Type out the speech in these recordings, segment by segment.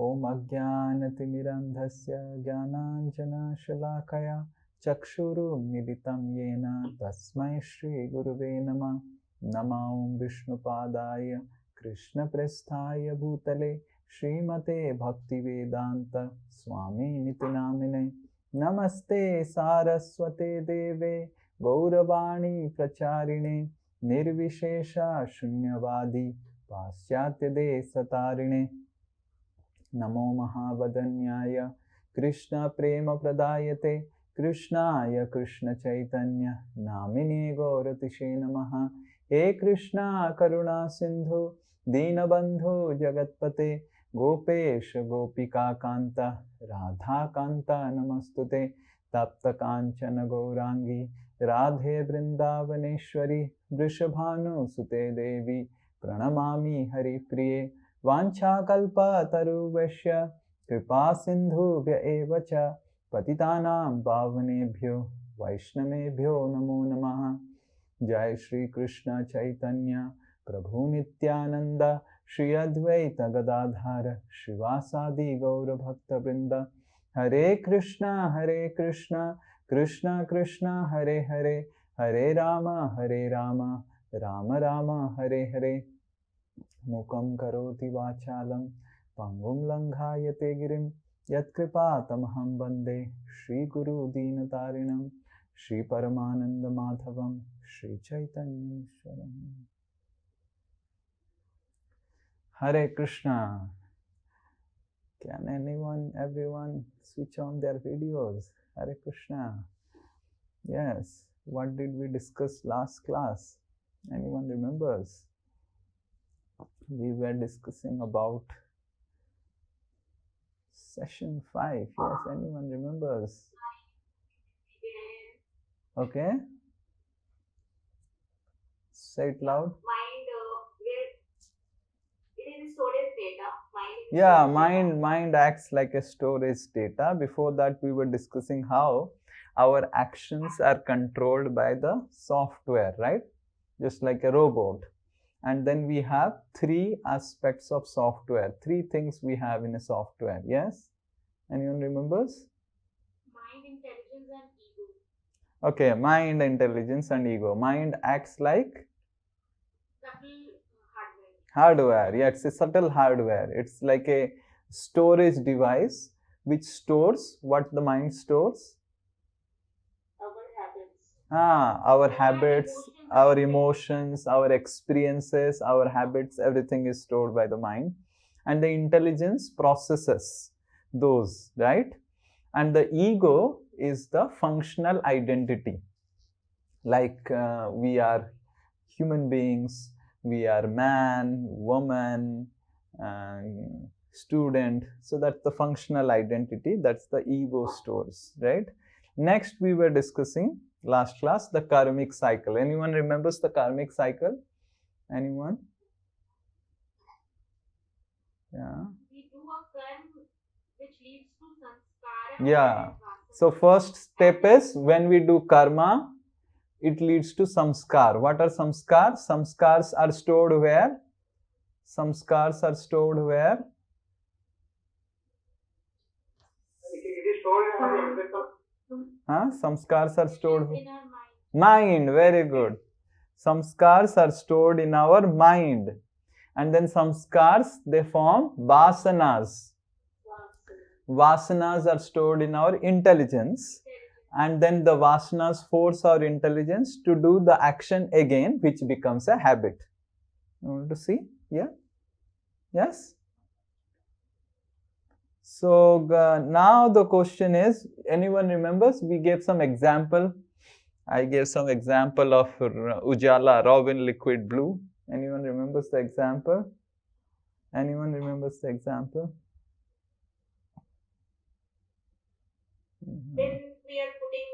Om Ajnanatimirandhasya Jnananjana Shalakaya Chakshuru Militam Yena Tasmai Shri Guruve Namah. Nama Om Vishnupadaya Krishna Presthaya Bhutale Srimate Bhaktivedanta Swami Nitinamine. Namaste Saraswate Deve Gauravani Pracharine Nirvishesha Shunyavadi Pasyatya De Satarine. Namo Mahavadanyaya Krishna Prema Pradayate Krishnaya Krishna Chaitanya Namine Gauratishe Namaha. He Krishna Karuna Sindhu Dinabandhu Jagatpate Gopesha Gopika Kanta Radha Kanta Namastute Tapta Kanchana Gaurangi Radhe Vrindavaneshwari Vrishabhanu Sute Devi Pranamami Hari Priye Vanchakalpa taruvasya kripa sindhubhya eva cha patitanam pavanebhyo vaishnavebhyo namo namaha. Jai Shri Krishna Chaitanya Prabhu Nityananda Shri Advaita Gadadhara Shivasadi Gaura Bhakta Vrinda. Hare Krishna Krishna Krishna Hare Hare Hare Rama Rama Rama Hare Hare. Mukam karoti vachalam pangum langhayate girim yat kripa tamaham bande Shri Guru Dinatarinam Shri Paramananda Madhavam Shri Chaitanya Ishwaram. Hare Krishna. Can everyone switch on their videos? Hare Krishna. Yes. What did we discuss last class? Anyone remembers? We were discussing about session 5. Yes, anyone remembers? Okay. Say it loud. Mind, it is storage data. Yeah, mind acts like a storage data. Before that, we were discussing how our actions are controlled by the software, right? Just like a robot. And then we have 3 aspects of software. 3 things we have in a software. Yes? Anyone remembers? Mind, intelligence and ego. Okay, mind, intelligence and ego. Mind acts like? Subtle hardware. Yeah, it's a subtle hardware. It's like a storage device which stores what the mind stores? Our habits, our emotions, our experiences, our habits, everything is stored by the mind. And the intelligence processes those, right? And the ego is the functional identity. Like we are human beings, we are man, woman, student. So that's the functional identity, that's the ego stores, right? Next we were discussing last class the karmic cycle. Anyone remembers the karmic cycle? Anyone? Yeah. We do a karma which leads to samskara. Yeah. So first step is when we do karma, it leads to samskar. What are samskars? Samskars are stored where? Samskars are stored where? Samskars are stored in our mind. Mind, very good. Samskars are stored in our mind. And then samskars, they form vasanas. Vasanas are stored in our intelligence. And then the vasanas force our intelligence to do the action again, which becomes a habit. You want to see? Yeah? Yes? So now the question is, anyone remembers? We gave some example. I gave some example of Ujala, Robin Liquid Blue. Anyone remembers the example? Anyone remembers the example? When we are putting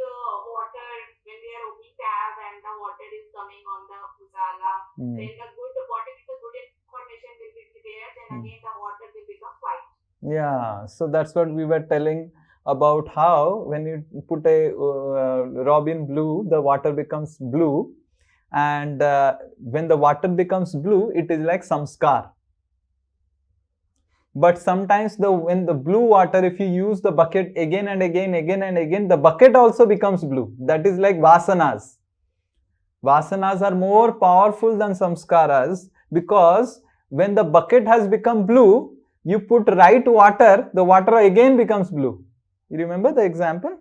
water, when we are opening tab and the water is coming on the Ujala, then the good water with the good information will be there, then again the water will become white. Yeah, so that's what we were telling about how when you put a robin blue, the water becomes blue, and when the water becomes blue, it is like samskar. But sometimes when the blue water, if you use the bucket again and again, the bucket also becomes blue. That is like vasanas. Vasanas are more powerful than samskaras, because when the bucket has become blue, you put right water, the water again becomes blue. You remember the example?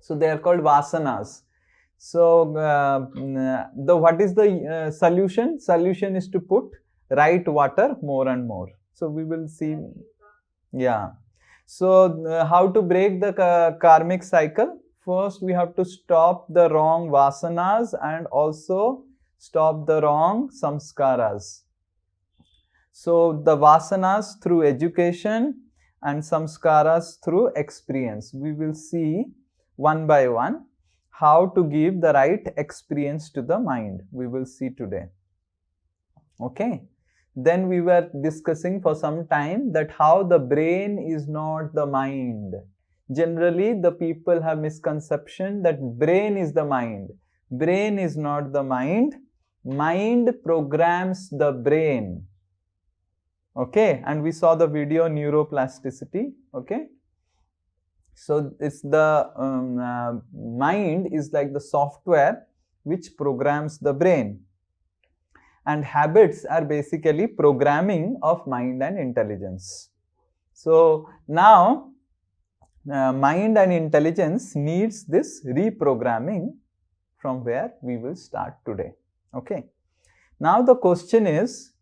So they are called vasanas. So what is the solution? Solution is to put right water more and more. So we will see. Yeah. So how to break the karmic cycle? First, we have to stop the wrong vasanas and also stop the wrong samskaras. So the vasanas through education and samskaras through experience. We will see one by one how to give the right experience to the mind. We will see today. Okay. Then we were discussing for some time that how the brain is not the mind. Generally, the people have misconception that brain is the mind. Brain is not the mind. Mind programs the brain. Okay, and we saw the video neuroplasticity. Okay, so it's the mind is like the software which programs the brain, and habits are basically programming of mind and intelligence. So now mind and intelligence needs this reprogramming, from where we will start today. Okay, now the question is,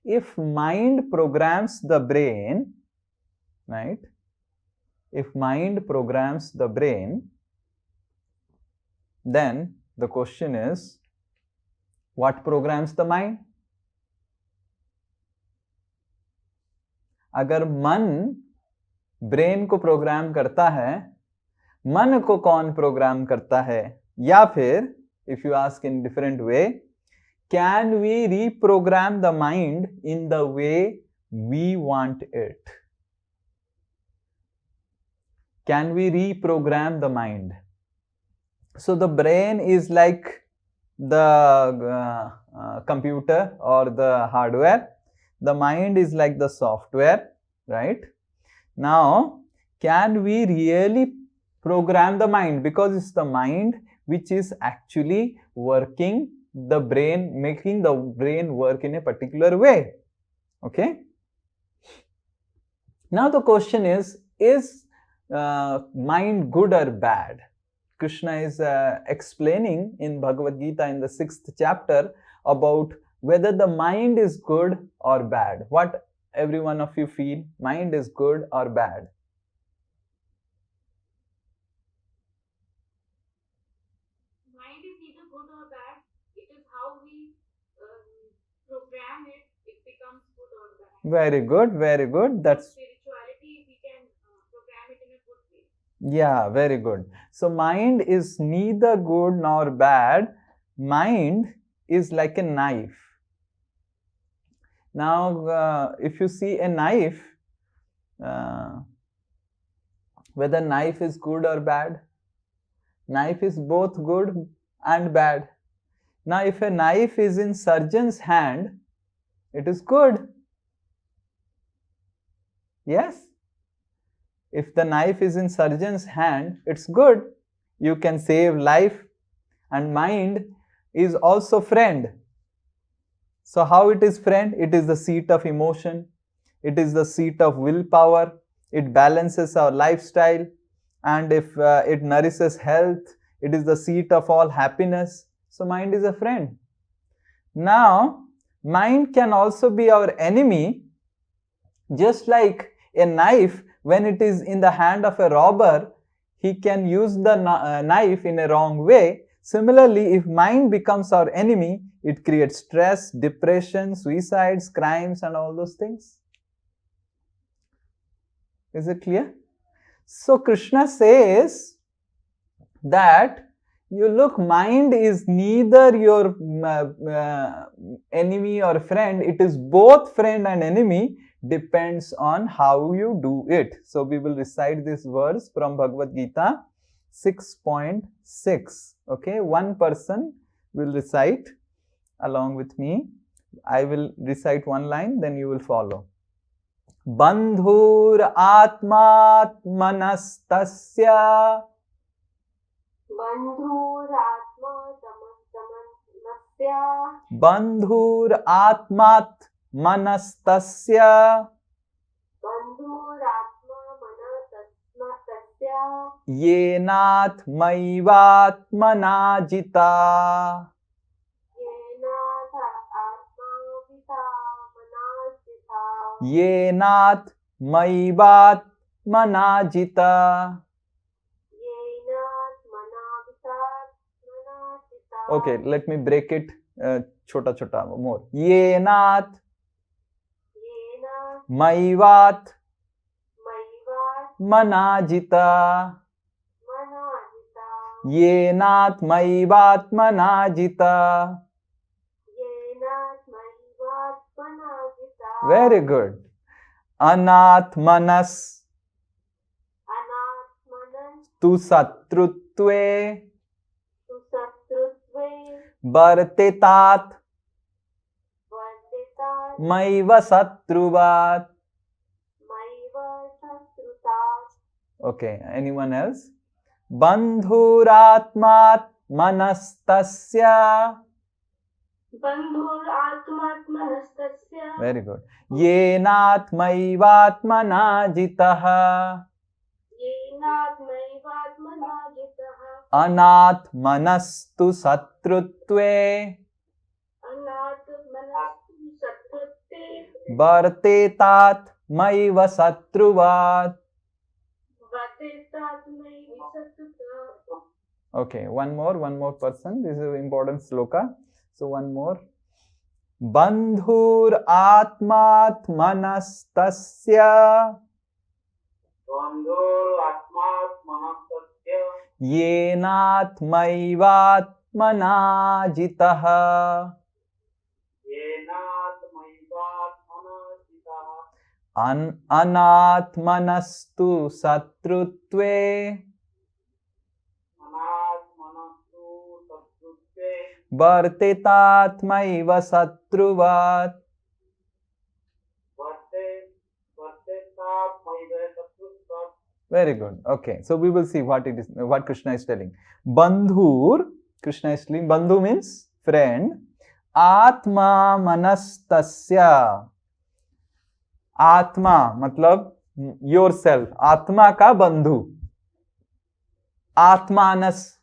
if mind programs the brain, right? If mind programs the brain, then the question is, what programs the mind? अगर मन brain को programme करता है, मन को कौन programme करता है? या फिर, if you ask in different way, can we reprogram the mind in the way we want it? Can we reprogram the mind? So the brain is like the computer or the hardware. The mind is like the software, right? Now, can we really program the mind? Because it's the mind which is actually working the brain, making the brain work in a particular way. Okay? Now the question is mind good or bad? Krishna is explaining in Bhagavad Gita in the 6th chapter about whether the mind is good or bad. What every one of you feel? Mind is good or bad? Mind is either good or bad. It is how we program it. It becomes good or bad. Very good, very good. That's spirituality. We can program it in a good way. Yeah, very good. So mind is neither good nor bad. Mind is like a knife. Now, if you see a knife, whether knife is good or bad, knife is both good and bad. Now, if a knife is in surgeon's hand, it is good. Yes? If the knife is in surgeon's hand, it's good. You can save life. And mind is also friend. So how it is friend? It is the seat of emotion. It is the seat of willpower. It balances our lifestyle. And if it nourishes health, it is the seat of all happiness. So mind is a friend. Now, mind can also be our enemy, just like a knife, when it is in the hand of a robber, he can use the knife in a wrong way. Similarly, if mind becomes our enemy, it creates stress, depression, suicides, crimes, and all those things. Is it clear? So Krishna says that, you look, mind is neither your enemy or friend. It is both friend and enemy, depends on how you do it. So we will recite this verse from Bhagavad Gita 6.6. Okay, one person will recite along with me. I will recite one line, then you will follow. Bandhur atmatmanastasya. Bandhur atmatmanastasya. Yenatmaivatmana jita. Yenatmaivatmana jita. Okay, let me break it chota chota more. Yenat maivat manajita. Yenat maivat manajita. Very good. Anatmanas tu satrutve Bartetat Maiva Satruvat. Okay, anyone else? Bandhuratmat manastasya. Very good. Yenat maivatmana jitaha. Anat manastu satrutve Bartetat maiva satruvat. Okay, one more person. This is an important sloka. So one more. Bandhur atmat manastasya. Yenat maivatmana jitaha. Anatmanastu satrutve Bartetatmaiva satruvat. Very good. Okay, so we will see what it is, what Krishna is telling. Bandhur, Krishna is telling, Bandhu means friend. Atma manastasya. Atma मतलब yourself. Atma का बंधु. Atmanas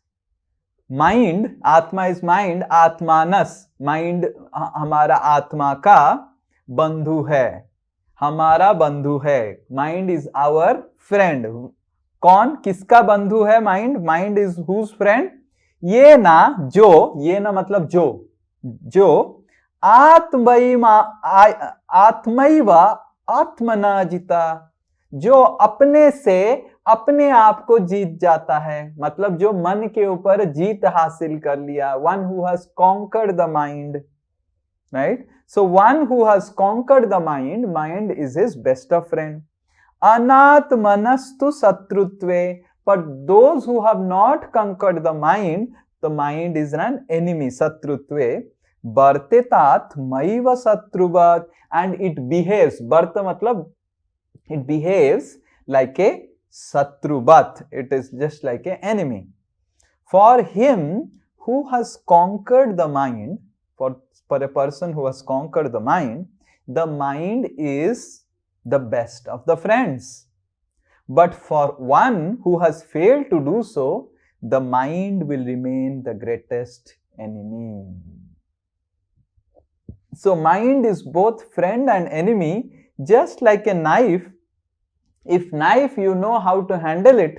mind. Atma is mind. Atmanas mind हमारा आत्मा का बंधु है. हमारा बंधु है. Mind is our friend. कौन किसका बंधु है mind? Mind is whose friend? ये ना जो, ये ना मतलब जो आत्मैव आत्मना जिता, जो अपने से अपने आप को जीत जाता है, मतलब जो मन के ऊपर जीत हासिल कर लिया. One who has conquered the mind, right? So one who has conquered the mind, mind is his best of friend. Anatmanastu satrutve, but those who have not conquered the mind is an enemy. Satrutve bartetat maiva satruvat, and it behaves, barta matlab it behaves like a satruvat, it is just like an enemy. For him who has conquered the mind, for a person who has conquered the mind is the best of the friends. But for one who has failed to do so, the mind will remain the greatest enemy. So mind is both friend and enemy, just like a knife. If knife you know how to handle it,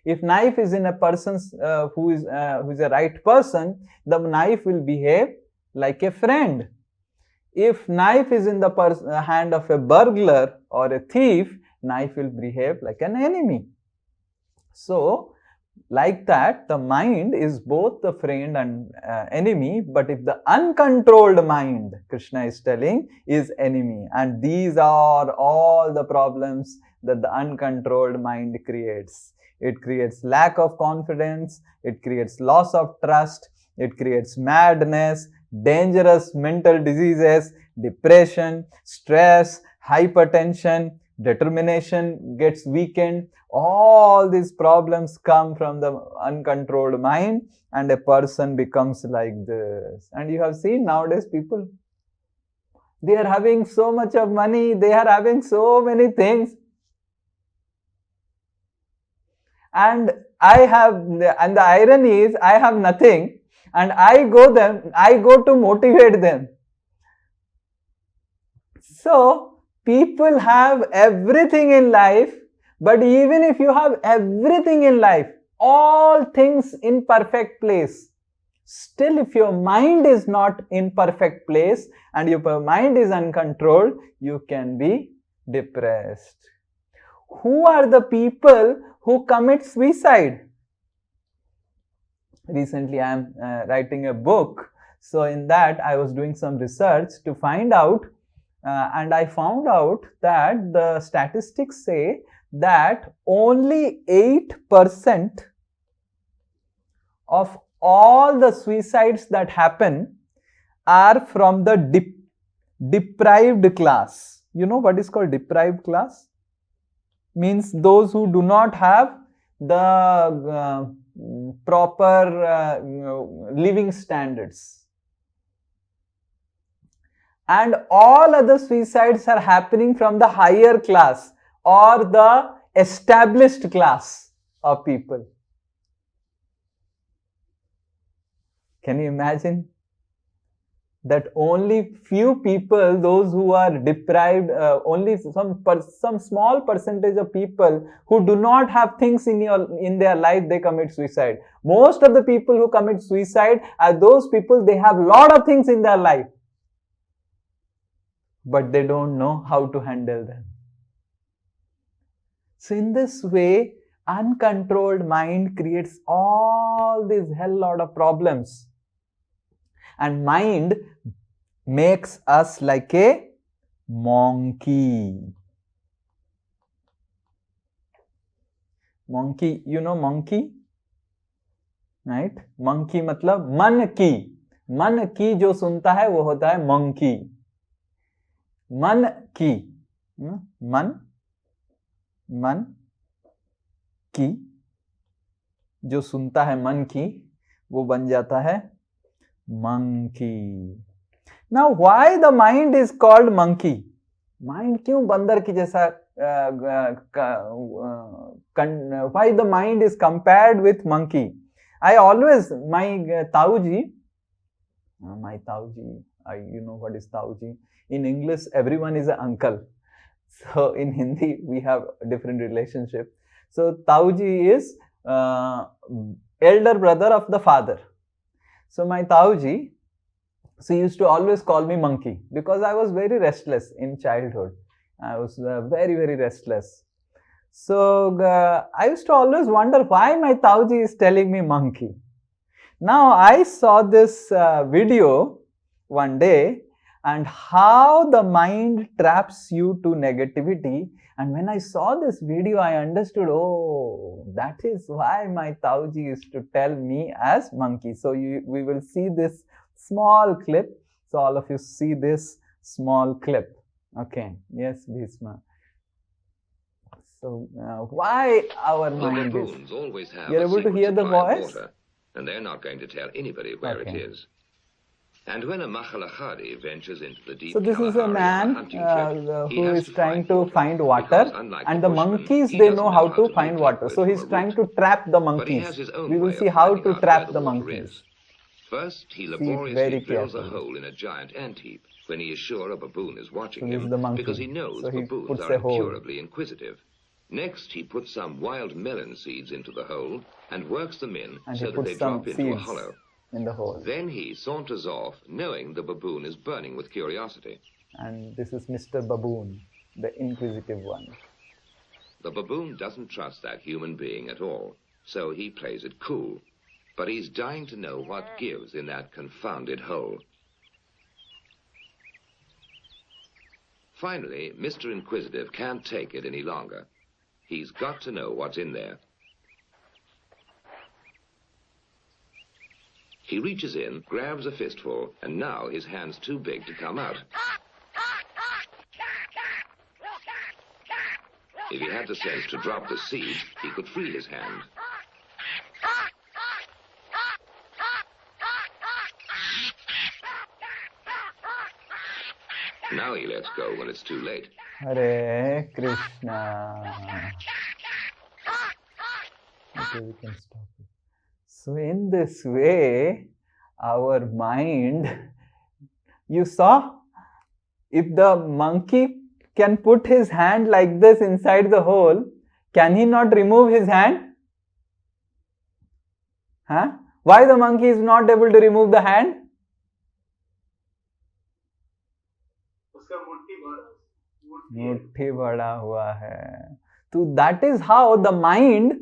if knife is in a person's who is a right person, the knife will behave like a friend. If knife is in the hand of a burglar or a thief, knife will behave like an enemy. So, like that, the mind is both the friend and enemy, but if the uncontrolled mind, Krishna is telling, is enemy. And these are all the problems that the uncontrolled mind creates. It creates lack of confidence, it creates loss of trust, it creates madness, dangerous mental diseases, depression, stress, hypertension, determination gets weakened. All these problems come from the uncontrolled mind, and a person becomes like this. And you have seen nowadays people, they are having so much of money, they are having so many things, and and the irony is I have nothing, and I go to motivate them. So people have everything in life, but even if you have everything in life, all things in perfect place, still if your mind is not in perfect place and your mind is uncontrolled, you can be depressed. Who are the people who commit suicide? Recently I am writing a book, so in that I was doing some research to find out, and I found out that the statistics say that only 8% of all the suicides that happen are from the deprived class. You know what is called deprived class? Means those who do not have the proper living standards. And all other suicides are happening from the higher class or the established class of people. Can you imagine that only few people, those who are deprived, only some small percentage of people who do not have things in their life, they commit suicide. Most of the people who commit suicide are those people, they have lot of things in their life, but they don't know how to handle them. So in this way, uncontrolled mind creates all these hell lot of problems. And mind makes us like a monkey. Monkey, you know monkey? Right? Monkey मतलब मन की जो सुनता है वो होता है monkey. मन की, मन की जो सुनता है मन की, वो बन जाता है monkey. Now why the mind is called monkey? Mind क्यों बंदर की जैसा why the mind is compared with monkey? I always, my Tauji, you know what is Tauji? In English, everyone is an uncle. So in Hindi, we have a different relationship. So Tauji is elder brother of the father. So my Tauji, she used to always call me monkey because I was very restless in childhood. I was very, very restless. So I used to always wonder why my Tauji is telling me monkey. Now I saw this video one day, and how the mind traps you to negativity. And when I saw this video, I understood, oh, that is why my Tauji used to tell me as monkey. So we will see this small clip. So all of you see this small clip. Okay, yes, Bhisma. So why our mind is... Baboons always have You're able to hear the voice? Water, and they're not going to tell anybody where it is. And when a Mahalahari ventures into the deep So this is a man who is trying to find water, and the monkeys, they know how to find water. So he's trying to trap the monkeys. We will see how to trap the monkeys. First, he laboriously drills a hole in a giant ant heap when he is sure a baboon is watching him, because he knows baboons are incurably inquisitive. Next, he puts some wild melon seeds into the hole and works them in so that they drop into a hollow. In the hole. Then he saunters off, knowing the baboon is burning with curiosity. And this is Mr. Baboon, the inquisitive one. The baboon doesn't trust that human being at all, so he plays it cool. But he's dying to know what gives in that confounded hole. Finally, Mr. Inquisitive can't take it any longer. He's got to know what's in there. He reaches in, grabs a fistful, and now his hand's too big to come out. If he had the sense to drop the seed, he could free his hand. Now he lets go when it's too late. Hare Krishna. Okay, we can stop it. So in this way, our mind, you saw, if the monkey can put his hand like this inside the hole, can he not remove his hand? Huh? Why the monkey is not able to remove the hand? मुट्ठी बड़ा हुआ है. So that is how the mind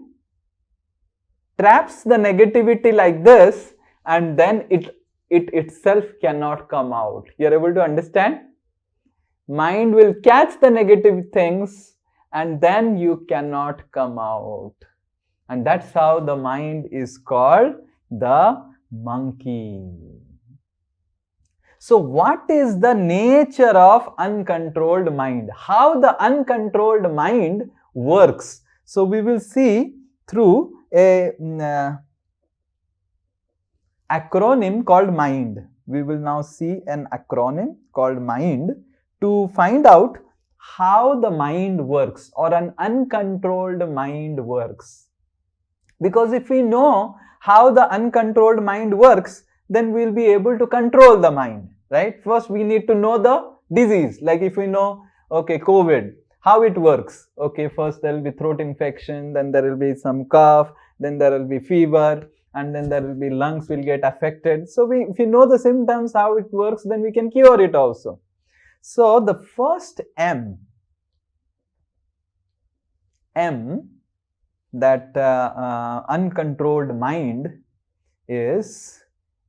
traps the negativity like this, and then it itself cannot come out. You are able to understand? Mind will catch the negative things and then you cannot come out. And that's how the mind is called the monkey. So what is the nature of uncontrolled mind? How the uncontrolled mind works? So we will see through a acronym called MIND. We will now see an acronym called MIND to find out how the mind works, or an uncontrolled mind works. Because if we know how the uncontrolled mind works, then we will be able to control the mind, right? First we need to know the disease. Like if we know, okay, COVID, how it works. Okay, first there will be throat infection, then there will be some cough, then there will be fever, and then there will be lungs will get affected. So if we know the symptoms, how it works, then we can cure it also. So the first M, that uncontrolled mind is,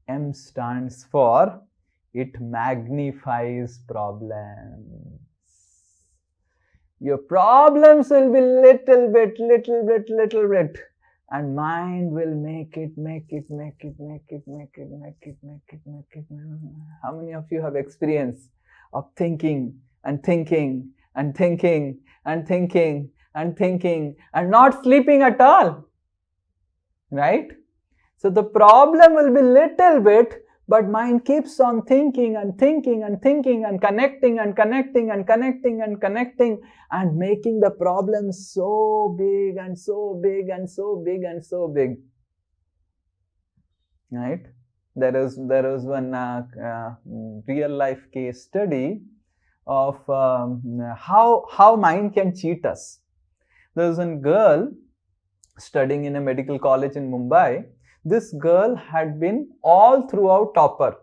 M stands for, it magnifies problems. Your problems will be little bit, and mind will make it. How many of you have experience of thinking and thinking and thinking and thinking and thinking and not sleeping at all, right? So the problem will be little bit, but mind keeps on thinking and thinking and thinking and connecting and connecting and connecting and connecting and making the problem so big and so big and so big and so big, right? There is one real life case study of how mind can cheat us. There was one girl studying in a medical college in Mumbai. This girl had been all throughout topper.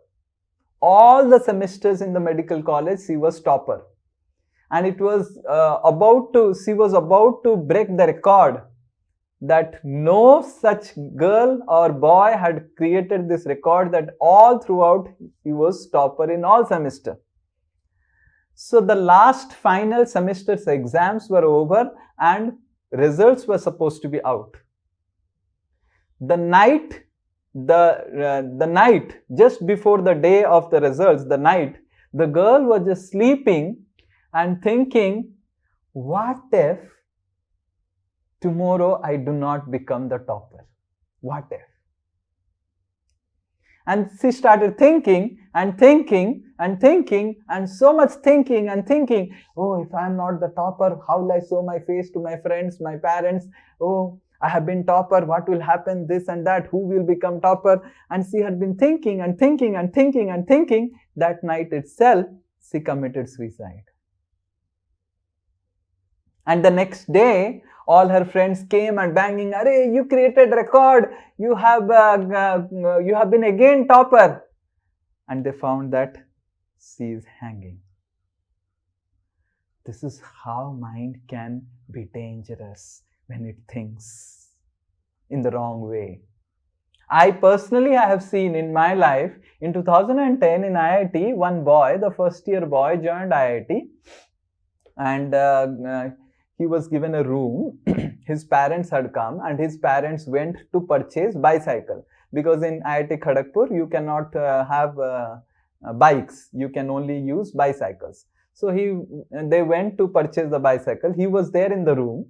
All the semesters in the medical college, she was topper. And it was she was about to break the record that no such girl or boy had created this record, that all throughout he was topper in all semester. So the last final semester's exams were over and results were supposed to be out. The night just before the day of the results, the girl was just sleeping and thinking, what if tomorrow I do not become the topper? What if? And she started thinking and thinking and thinking and so much thinking and thinking, oh, if I am not the topper, how will I show my face to my friends, my parents? Oh, I have been topper, what will happen, this and that, who will become topper? And she had been thinking and thinking and thinking and thinking. That night itself, she committed suicide. And the next day, all her friends came and banging, "Arey, you created record, you have been again topper." And they found that she is hanging. This is how mind can be dangerous when it thinks in the wrong way. I personally have seen in my life, in 2010 in IIT, one boy, the first year boy, joined IIT, and he was given a room. His parents had come and his parents went to purchase bicycle, because in IIT Kharagpur you cannot have bikes, you can only use bicycles. So they went to purchase the bicycle. He was there in the room,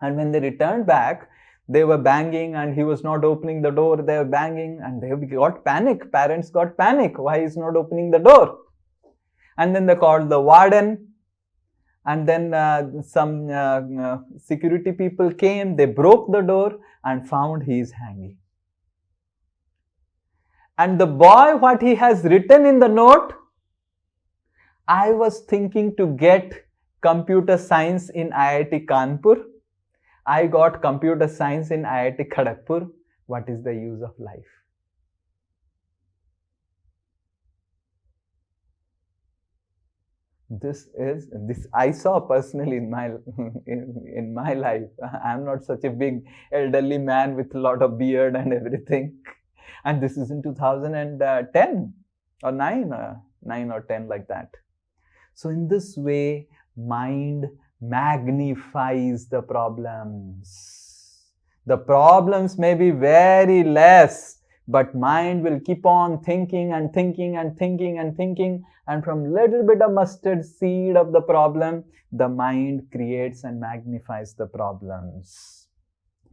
and when they returned back, they were banging and he was not opening the door. They were banging and they got panic. Parents got panic. Why is not opening the door? And then they called the warden. And then some security people came. They broke the door and found he is hanging. And the boy, what he has written in the note, I was thinking to get computer science in IIT Kanpur. I got computer science in IIT Kharagpur. What is the use of life? This I saw personally in my in my life. I am not such a big elderly man with a lot of beard and everything. And this is in 2010 or 9 or 10 like that. So in this way, mind magnifies the problems. The problems may be very less, but mind will keep on thinking and thinking and thinking and thinking, and from little bit of mustard seed of the problem, the mind creates and magnifies the problems.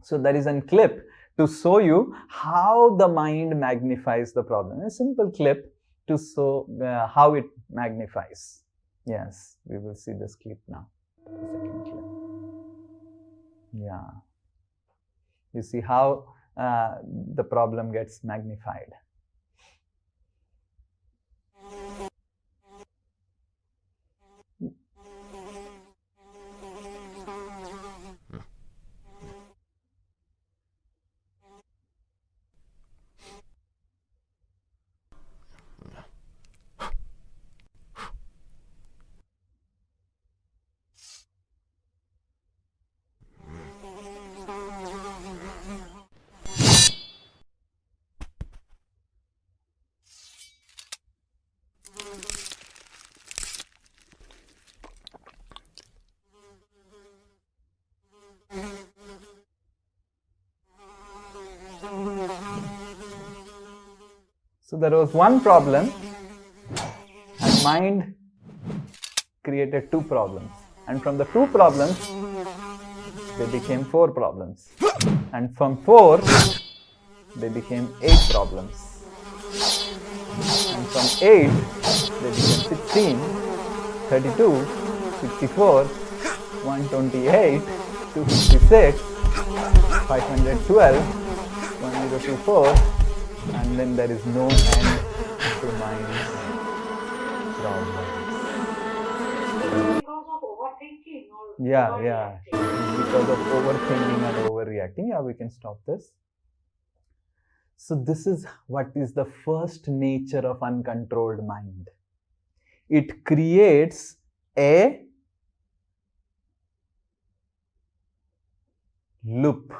So there is a clip to show you how the mind magnifies the problem. A simple clip to show how it magnifies. Yes, we will see this clip now. The second clip. Yeah. You see how the problem gets magnified. So there was one problem, and mind created two problems. And from the two problems, they became 4 problems. And from 4, they became 8 problems. And from 8, they became 16, 32, 64, 128, 256, 512, 1024, and then there is no end to mind's problems. Because of overthinking or Yeah. Because of overthinking and overreacting. Yeah, we can stop this. So this is what is the first nature of uncontrolled mind. It creates a loop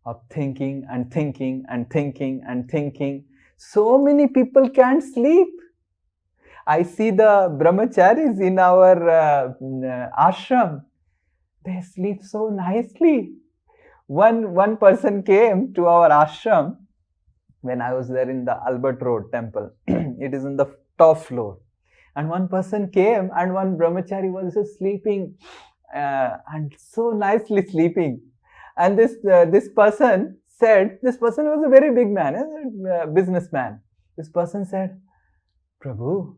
of thinking and thinking and thinking and thinking. So many people can't sleep. I see the brahmacharis in our ashram. They sleep so nicely. One person came to our ashram when I was there in the Albert Road temple. It is in the top floor. And one person came and one brahmachari was just sleeping and so nicely sleeping. And this person said, this person was a very big man, a businessman. This person said, Prabhu,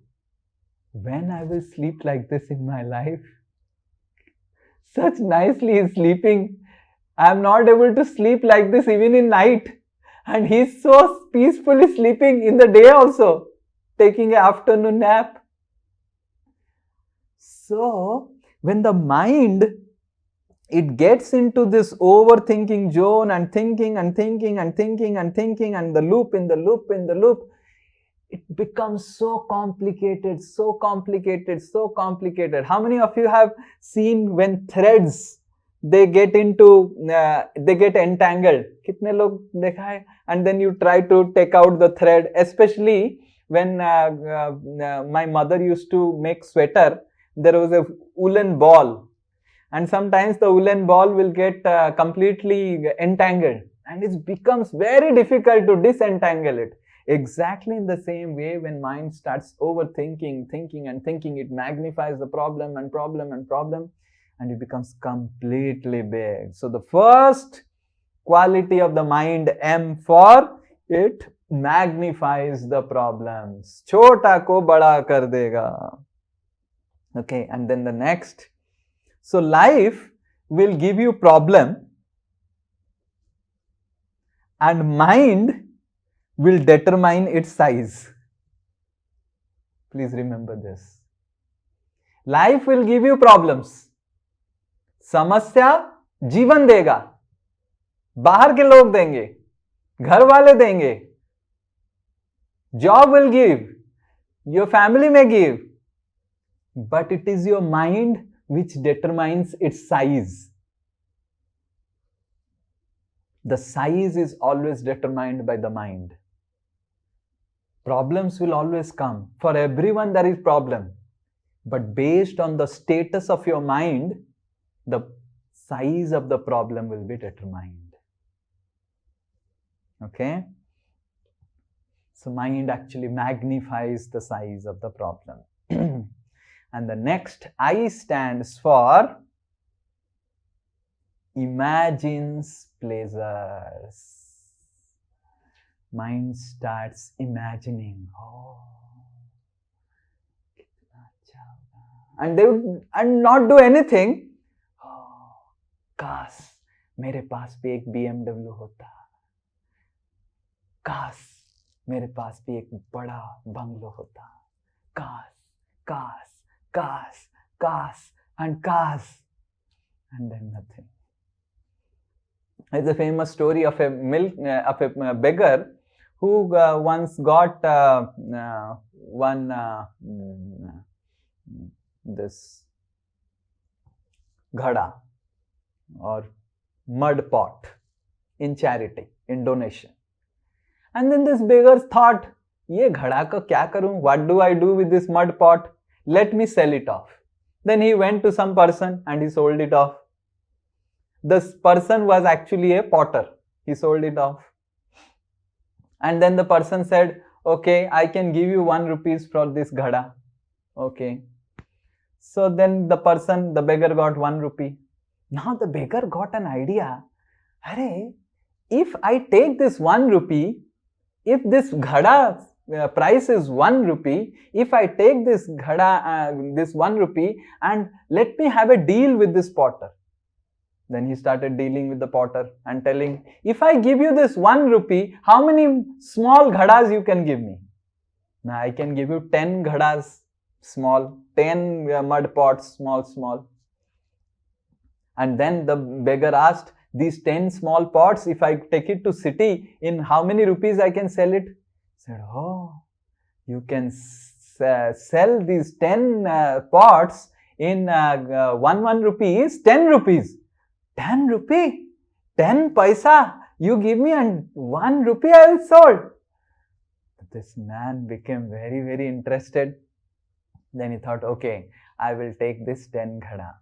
when I will sleep like this in my life? Such nicely he's sleeping. I am not able to sleep like this even in night. And he's so peacefully sleeping in the day also, taking an afternoon nap. So, when the mind, it gets into this overthinking zone and thinking and thinking and thinking and thinking and the loop in the loop in the loop, it becomes so complicated, so complicated, so complicated. How many of you have seen when threads, they get entangled? Kitne log dekha hai? And then you try to take out the thread, especially when my mother used to make sweater, there was a woolen ball. And sometimes the woolen ball will get completely entangled. And it becomes very difficult to disentangle it. Exactly in the same way, when mind starts overthinking, thinking and thinking, it magnifies the problem and problem and problem, and it becomes completely big. So the first quality of the mind, M, for it magnifies the problems. Chota ko bada kar dega. Okay, and then the next. So life will give you problem, and mind will determine its size. Please remember this. Life will give you problems. समस्या जीवन देगा, बाहर के लोग देंगे, घर वाले देंगे, job will give, your family may give, but it is your mind which determines its size. The size is always determined by the mind. Problems will always come. For everyone there is problem. But based on the status of your mind, the size of the problem will be determined. Okay? So mind actually magnifies the size of the problem. And the next I stands for imagines pleasures. Mind starts imagining, and they would not do anything. काश मेरे पास भी एक BMW होता, काश मेरे पास भी एक बड़ा बंगलो होता, काश काश काश काश and काश, and then nothing. It's a famous story of a beggar who once got this ghada or mud pot in charity, in donation. And then this beggar thought, ye ghada ka kya karun? What do I do with this mud pot? Let me sell it off. Then he went to some person and he sold it off. This person was actually a potter. He sold it off. And then the person said, okay, I can give you 1 rupee for this ghada. Okay. So then the beggar got 1 rupee. Now the beggar got an idea. Arey, if I take this 1 rupee, if this ghada price is 1 rupee, if I take this ghada, this 1 rupee, and let me have a deal with this potter. Then he started dealing with the potter and telling, if I give you this 1 rupee, how many small ghadas you can give me? Now I can give you 10 ghadas, small, 10 mud pots, small. And then the beggar asked, these 10 small pots, if I take it to city, in how many rupees I can sell it? He said, oh, you can sell these 10 pots in 1 rupees, 10 rupees. 10 rupee, 10 paisa, you give me, and 1 rupee I will sold. This man became very, very interested. Then he thought, okay, I will take this 10 ghada.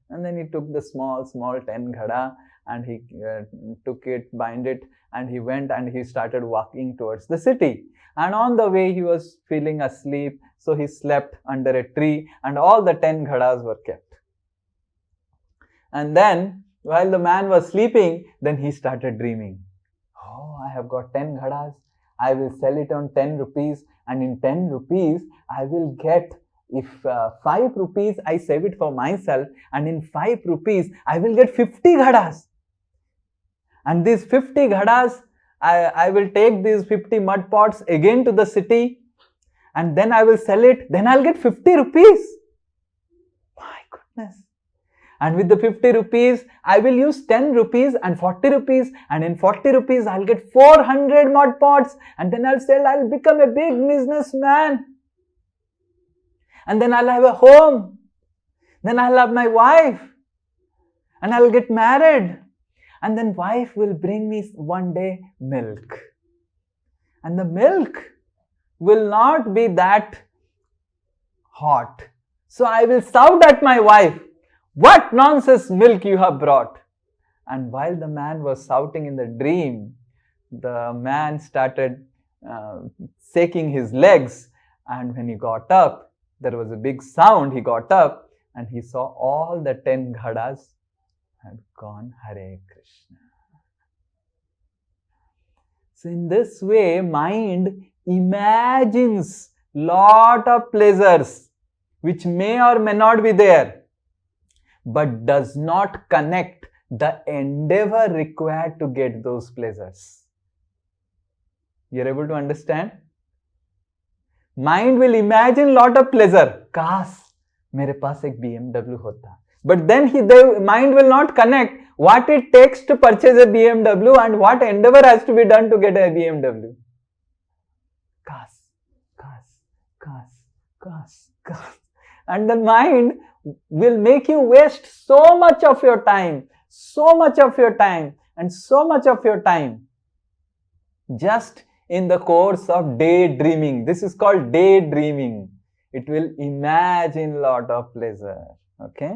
And then he took the small 10 ghada and he took it, bind it, and he went and he started walking towards the city. And on the way he was feeling asleep, so he slept under a tree and all the 10 ghadas were kept. And then, while the man was sleeping, then he started dreaming. Oh, I have got 10 ghadas. I will sell it on 10 rupees. And in 10 rupees, I will get, if 5 rupees, I save it for myself. And in 5 rupees, I will get 50 ghadas. And these 50 ghadas, I will take these 50 mud pots again to the city. And then I will sell it. Then I'll get 50 rupees. My goodness. And with the 50 rupees, I will use 10 rupees and 40 rupees. And in 40 rupees, I'll get 400 mud pots. And then I'll become a big businessman. And then I'll have a home. Then I'll have my wife. And I'll get married. And then wife will bring me one day milk. And the milk will not be that hot. So I will shout at my wife, what nonsense milk you have brought. And while the man was shouting in the dream, the man started shaking his legs. And when he got up, there was a big sound. He got up and he saw all the 10 ghadas had gone. Hare Krishna. So in this way, mind imagines lot of pleasures which may or may not be there, but does not connect the endeavor required to get those pleasures. You're able to understand? Mind will imagine lot of pleasure. Kaas, mere paas ek BMW hota. But then the mind will not connect what it takes to purchase a BMW and what endeavor has to be done to get a BMW. Kaas, kaas, kaas, kaas, kaas. And the mind will make you waste so much of your time, so much of your time, and so much of your time just in the course of daydreaming. This is called daydreaming. It will imagine lot of pleasure. Okay?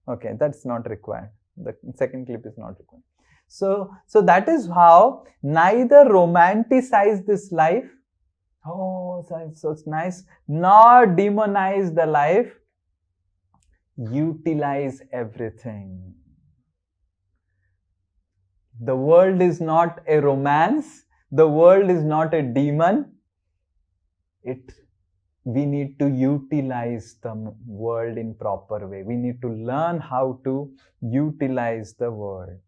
Okay, that's not required. The second clip is not required. So that is how neither romanticize this life, oh, so it's nice, nor demonize the life. Utilize everything. The world is not a romance. The world is not a demon. We need to utilize the world in proper way. We need to learn how to utilize the world.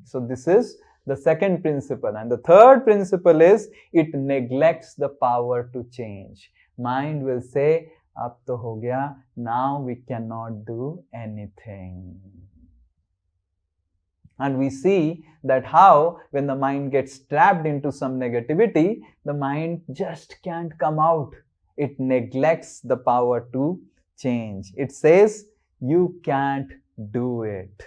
So this is the second principle. And the third principle is it neglects the power to change. Mind will say, ab to ho gaya, now we cannot do anything. And we see that how when the mind gets trapped into some negativity, the mind just can't come out. It neglects the power to change. It says, you can't do it.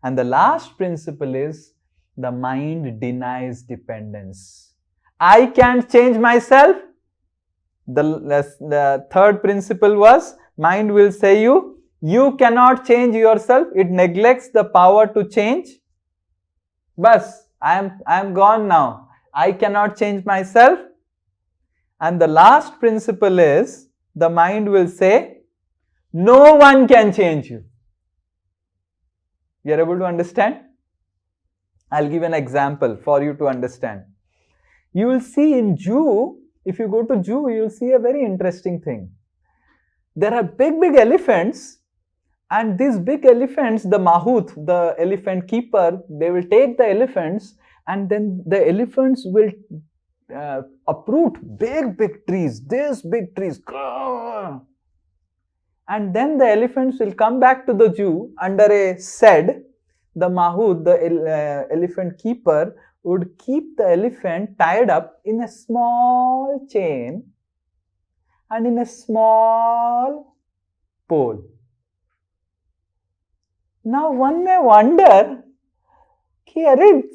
And the last principle is the mind denies dependence. I can't change myself. The third principle was mind will say you cannot change yourself. It neglects the power to change. Bas, I am gone now. I cannot change myself. And the last principle is the mind will say, no one can change you. You are able to understand? I'll give an example for you to understand. You will see in zoo, if you go to zoo, you will see a very interesting thing. There are big elephants, and these big elephants, the mahout, the elephant keeper, they will take the elephants, and then the elephants will uproot big trees, these big trees. And then the elephants will come back to the zoo under a shed. The mahout, the elephant keeper, would keep the elephant tied up in a small chain and in a small pole. Now one may wonder,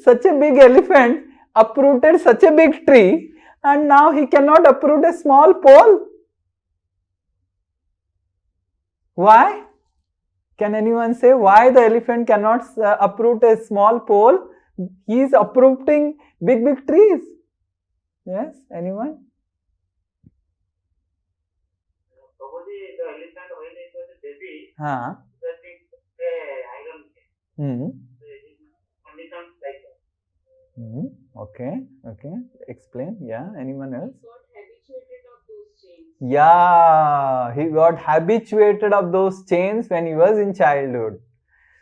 such a big elephant uprooted such a big tree and now he cannot uproot a small pole. Why? Can anyone say why the elephant cannot uproot a small pole? He is uprooting big trees. Yes, anyone? Probably the elephant when it was a baby, that iron conditions like that. Okay. Explain. Yeah. Anyone else? He got habituated of those chains. Yeah, he got habituated of those chains when he was in childhood.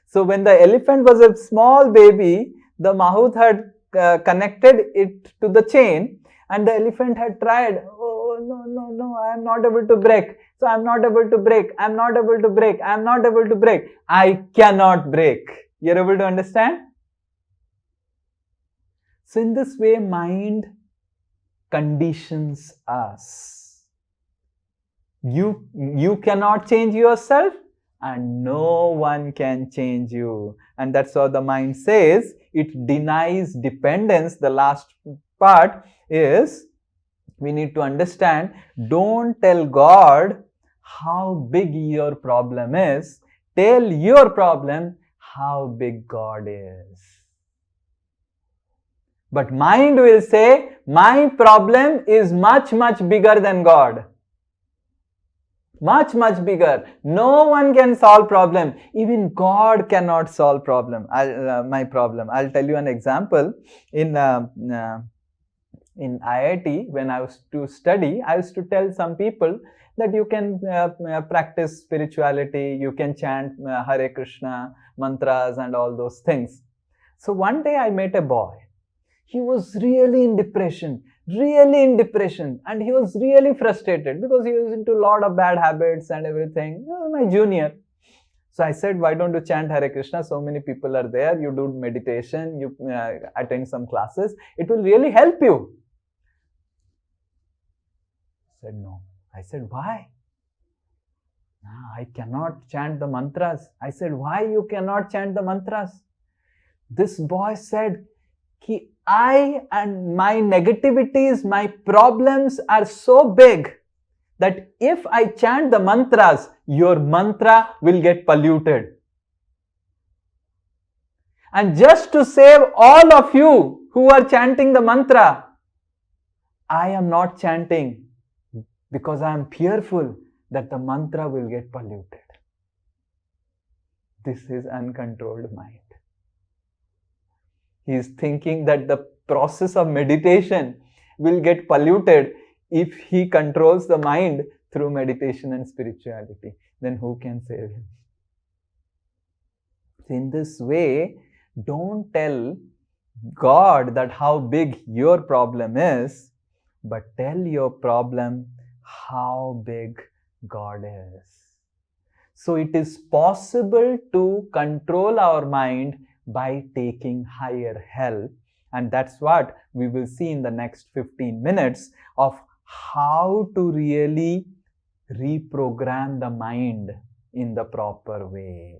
So when the elephant was a small baby, the mahout had connected it to the chain, and the elephant had tried, oh no, I am not able to break. So I am not able to break. I am not able to break. I am not able to break. I cannot break. You are able to understand? So in this way, mind conditions us. You cannot change yourself, and no one can change you. And that's how the mind says it denies dependence. The last part is we need to understand, don't tell God how big your problem is. Tell your problem how big God is. But mind will say, my problem is much, much bigger than God. Much, much bigger. No one can solve problem. Even God cannot solve my problem. I'll tell you an example. In IIT, when I was to study, I used to tell some people that you can practice spirituality, you can chant Hare Krishna mantras and all those things. So one day I met a boy. He was really in depression, and he was really frustrated because he was into a lot of bad habits and everything. My junior. So I said, why don't you chant Hare Krishna? So many people are there. You do meditation, you attend some classes. It will really help you. He said, no. I said, why? I cannot chant the mantras. I said, why you cannot chant the mantras? This boy said, I and my negativities, my problems are so big that if I chant the mantras, your mantra will get polluted. And just to save all of you who are chanting the mantra, I am not chanting because I am fearful that the mantra will get polluted. This is uncontrolled mind. He is thinking that the process of meditation will get polluted if he controls the mind through meditation and spirituality. Then who can save him? In this way, don't tell God that how big your problem is, but tell your problem how big God is. So it is possible to control our mind by taking higher help, and that's what we will see in the next 15 minutes of how to really reprogram the mind in the proper way.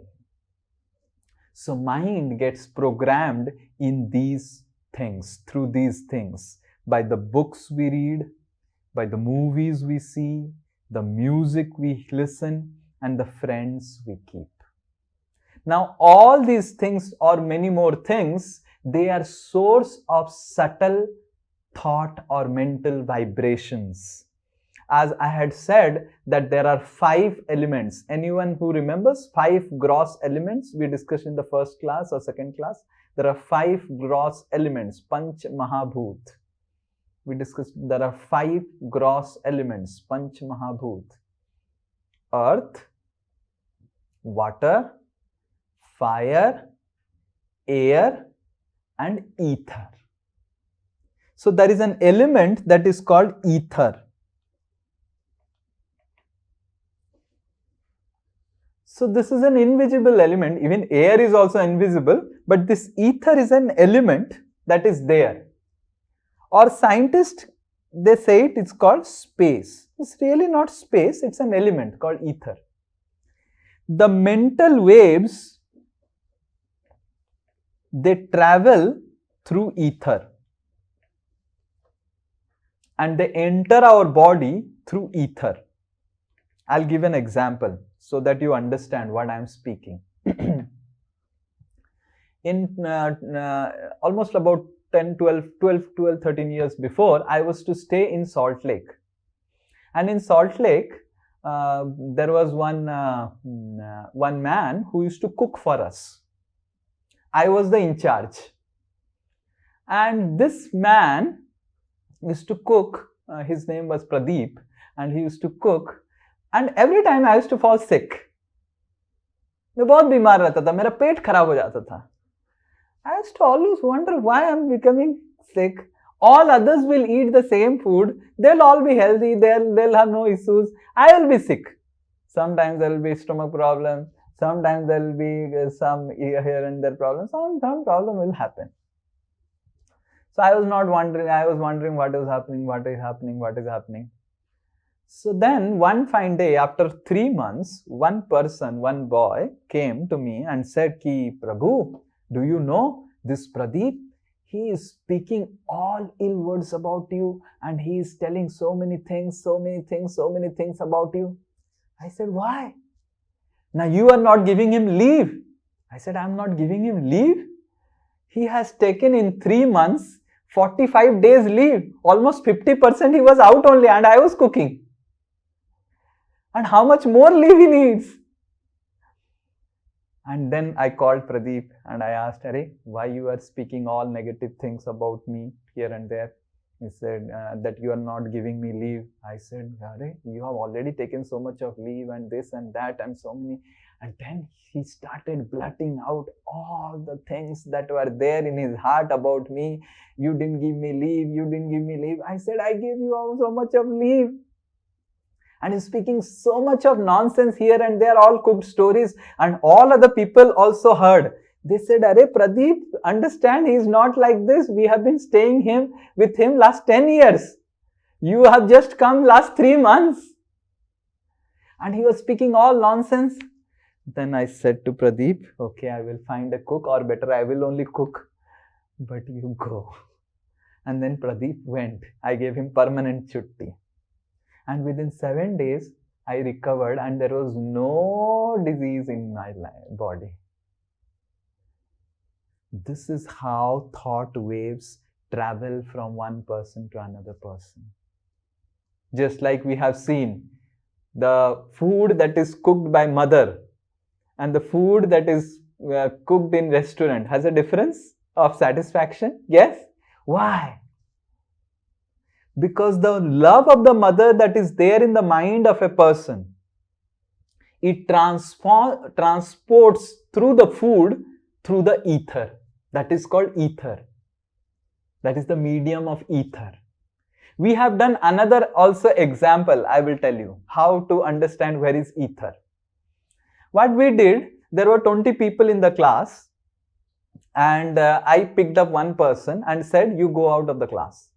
So mind gets programmed in these things, through these things, by the books we read, by the movies we see, the music we listen, and the friends we keep. Now, all these things or many more things, they are source of subtle thought or mental vibrations. As I had said that there are 5 elements. Anyone who remembers 5 gross elements we discussed in the first class or second class? There are 5 gross elements, Panch Mahabhut. We discussed there are 5 gross elements, Panch Mahabhut. Earth, water, fire, air, and ether. So there is an element that is called ether. So this is an invisible element. Even air is also invisible, but this ether is an element that is there. Or scientists, they say it's called space. It's really not space, it's an element called ether. The mental waves, they travel through ether and they enter our body through ether. I'll give an example so that you understand what I'm speaking. In almost about 13 years before, I was to stay in Salt Lake. And in Salt Lake, there was one man who used to cook for us. I was the in charge. And this man used to cook. His name was Pradeep, and he used to cook. And every time I used to fall sick. मैं बहुत बीमार रहता था, मेरा पेट खराब हो जाता था. I used to always wonder why I'm becoming sick. All others will eat the same food. They'll all be healthy. They'll have no issues. I will be sick. Sometimes there will be stomach problem. Sometimes there will be some here and there problems. Some problem will happen. So I was not wondering. I was wondering what is happening. So then one fine day, after 3 months, one boy came to me and said, Ki Prabhu, do you know this Pradeep? He is speaking all ill words about you, and he is telling so many things about you. I said, why? Now you are not giving him leave. I said, I'm not giving him leave. He has taken in 3 months 45 days leave. Almost 50% he was out only and I was cooking. And how much more leave he needs? And then I called Pradeep and I asked, Arey, why you are speaking all negative things about me here and there? He said that you are not giving me leave. I said, Arey, you have already taken so much of leave and this and that and so many. And then he started blurting out all the things that were there in his heart about me. You didn't give me leave. You didn't give me leave. I said, I gave you all so much of leave. And he's speaking so much of nonsense here and there, all cooked stories. And all other people also heard. They said, Arey, Pradeep, understand, he's not like this. We have been staying with him last 10 years. You have just come last 3 months. And he was speaking all nonsense. Then I said to Pradeep, okay, I will find a cook, or better, I will only cook. But you go. And then Pradeep went. I gave him permanent chutti. And within 7 days, I recovered and there was no disease in my body. This is how thought waves travel from one person to another person. Just like we have seen, the food that is cooked by mother and the food that is cooked in restaurant has a difference of satisfaction. Yes? Why? Because the love of the mother that is there in the mind of a person, it transports through the food, through the ether. That is called ether. That is the medium of ether. We have done another also example. I will tell you how to understand where is ether. What we did, there were 20 people in the class and I picked up one person and said, you go out of the class.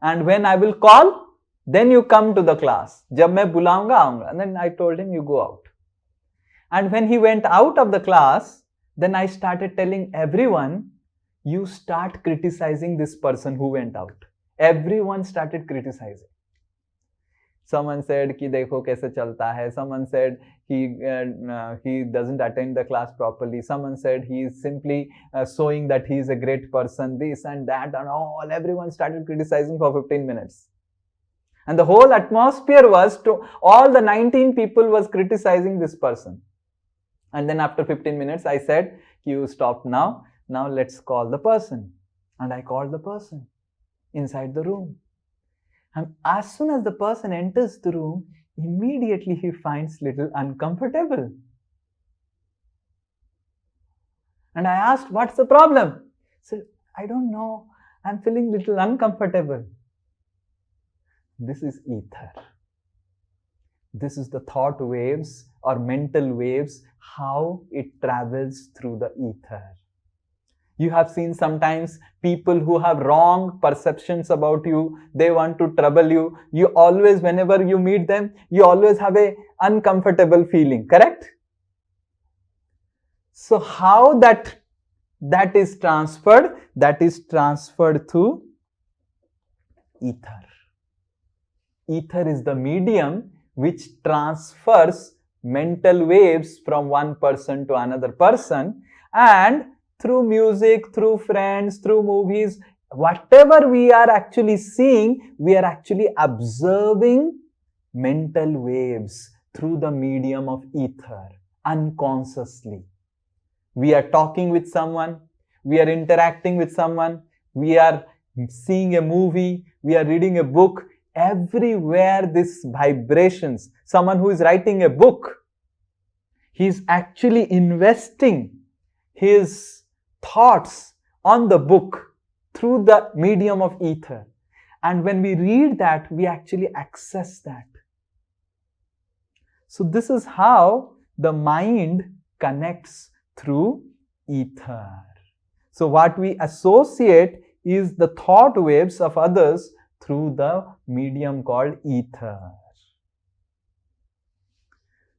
And when I will call, then you come to the class. Jab main bulaunga, aunga. And then I told him, you go out. And when he went out of the class, then I started telling everyone, you start criticizing this person who went out. Everyone started criticizing. Someone said, ki dekho kaise chalta hai. Someone said, he doesn't attend the class properly. Someone said, he is simply showing that he is a great person, this and that and all. Everyone started criticizing for 15 minutes. And the whole atmosphere was all the 19 people was criticizing this person. And then after 15 minutes, I said, you stop now. Now let's call the person. And I called the person inside the room. And as soon as the person enters the room, immediately he finds little uncomfortable. And I asked, what's the problem? He said, I don't know. I'm feeling little uncomfortable. This is ether. This is the thought waves or mental waves, how it travels through the ether. You have seen sometimes people who have wrong perceptions about you, they want to trouble you. You always, whenever you meet them, you always have an uncomfortable feeling, correct? So how that is transferred? That is transferred through ether. Ether is the medium which transfers mental waves from one person to another person, and through music, through friends, through movies, whatever we are actually seeing, we are actually observing mental waves through the medium of ether, unconsciously. We are talking with someone, we are interacting with someone, we are seeing a movie, we are reading a book. Everywhere this vibrations. Someone who is writing a book, he is actually investing his thoughts on the book through the medium of ether. And when we read that, we actually access that. So this is how the mind connects through ether. So what we associate is the thought waves of others through the medium called ether.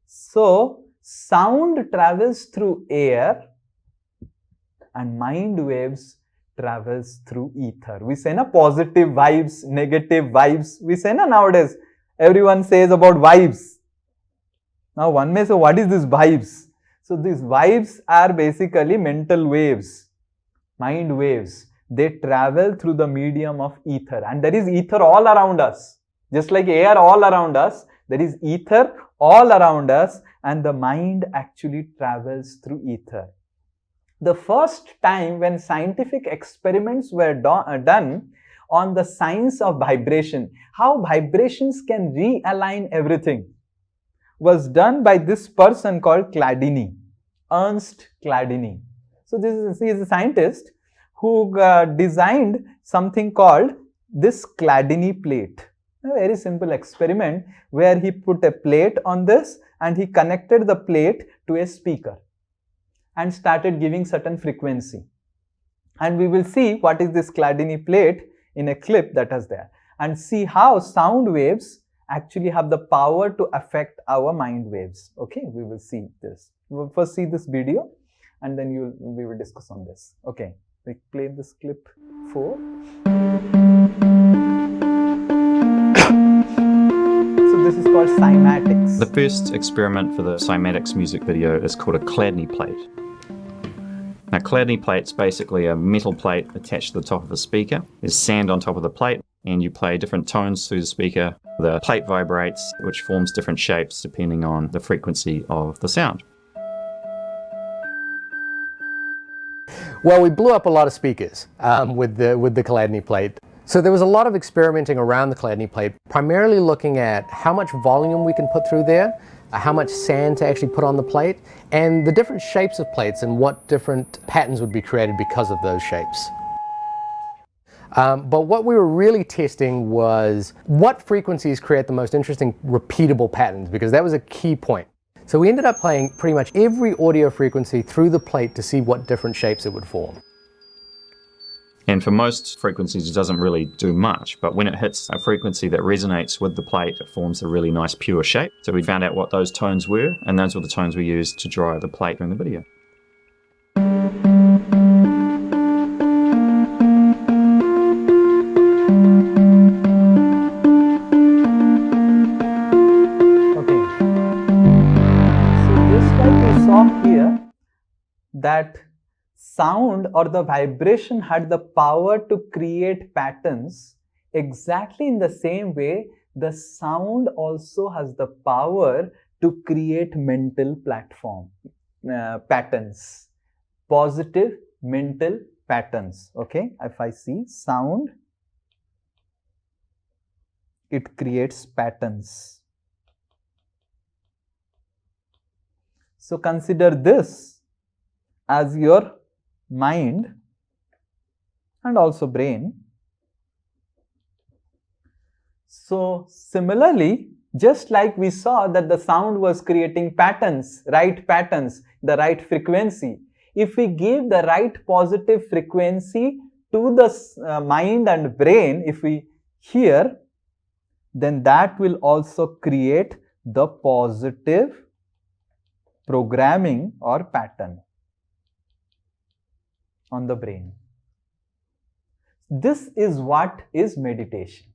So sound travels through air and mind waves travels through ether. We say na positive vibes, negative vibes. We say na nowadays. Everyone says about vibes. Now one may say, what is this vibes? So these vibes are basically mental waves, mind waves. They travel through the medium of ether. And there is ether all around us. Just like air all around us, there is ether all around us, and the mind actually travels through ether. The first time when scientific experiments were done on the science of vibration, how vibrations can realign everything, was done by this person called Chladni, Ernst Chladni. So he is a scientist who designed something called this Chladni plate. A very simple experiment where he put a plate on this and he connected the plate to a speaker and started giving certain frequency. And we will see what is this Chladni plate in a clip that is there, and see how sound waves actually have the power to affect our mind waves. Okay, we will see this. We will first see this video and then we will discuss on this. Okay, we play this clip 4. So this is called cymatics. The first experiment for the cymatics music video is called a Chladni plate. Now, Chladni plate's basically a metal plate attached to the top of a speaker. There's sand on top of the plate, and you play different tones through the speaker. The plate vibrates, which forms different shapes depending on the frequency of the sound. Well, we blew up a lot of speakers with the Chladni plate. So there was a lot of experimenting around the Chladni plate, primarily looking at how much volume we can put through there, how much sand to actually put on the plate, and the different shapes of plates and what different patterns would be created because of those shapes. But what we were really testing was what frequencies create the most interesting repeatable patterns, because that was a key point. So we ended up playing pretty much every audio frequency through the plate to see what different shapes it would form. And for most frequencies, it doesn't really do much, but when it hits a frequency that resonates with the plate, it forms a really nice pure shape. So we found out what those tones were, and those were the tones we used to draw the plate in the video. Okay. So just like we saw here, that sound or the vibration had the power to create patterns, exactly in the same way the sound also has the power to create mental patterns, positive mental patterns. Okay, if I see sound, it creates patterns. So consider this as your mind and also brain. So similarly, just like we saw that the sound was creating patterns, the right frequency. If we give the right positive frequency to the mind and brain, if we hear, then that will also create the positive programming or pattern on the brain. This is what is meditation.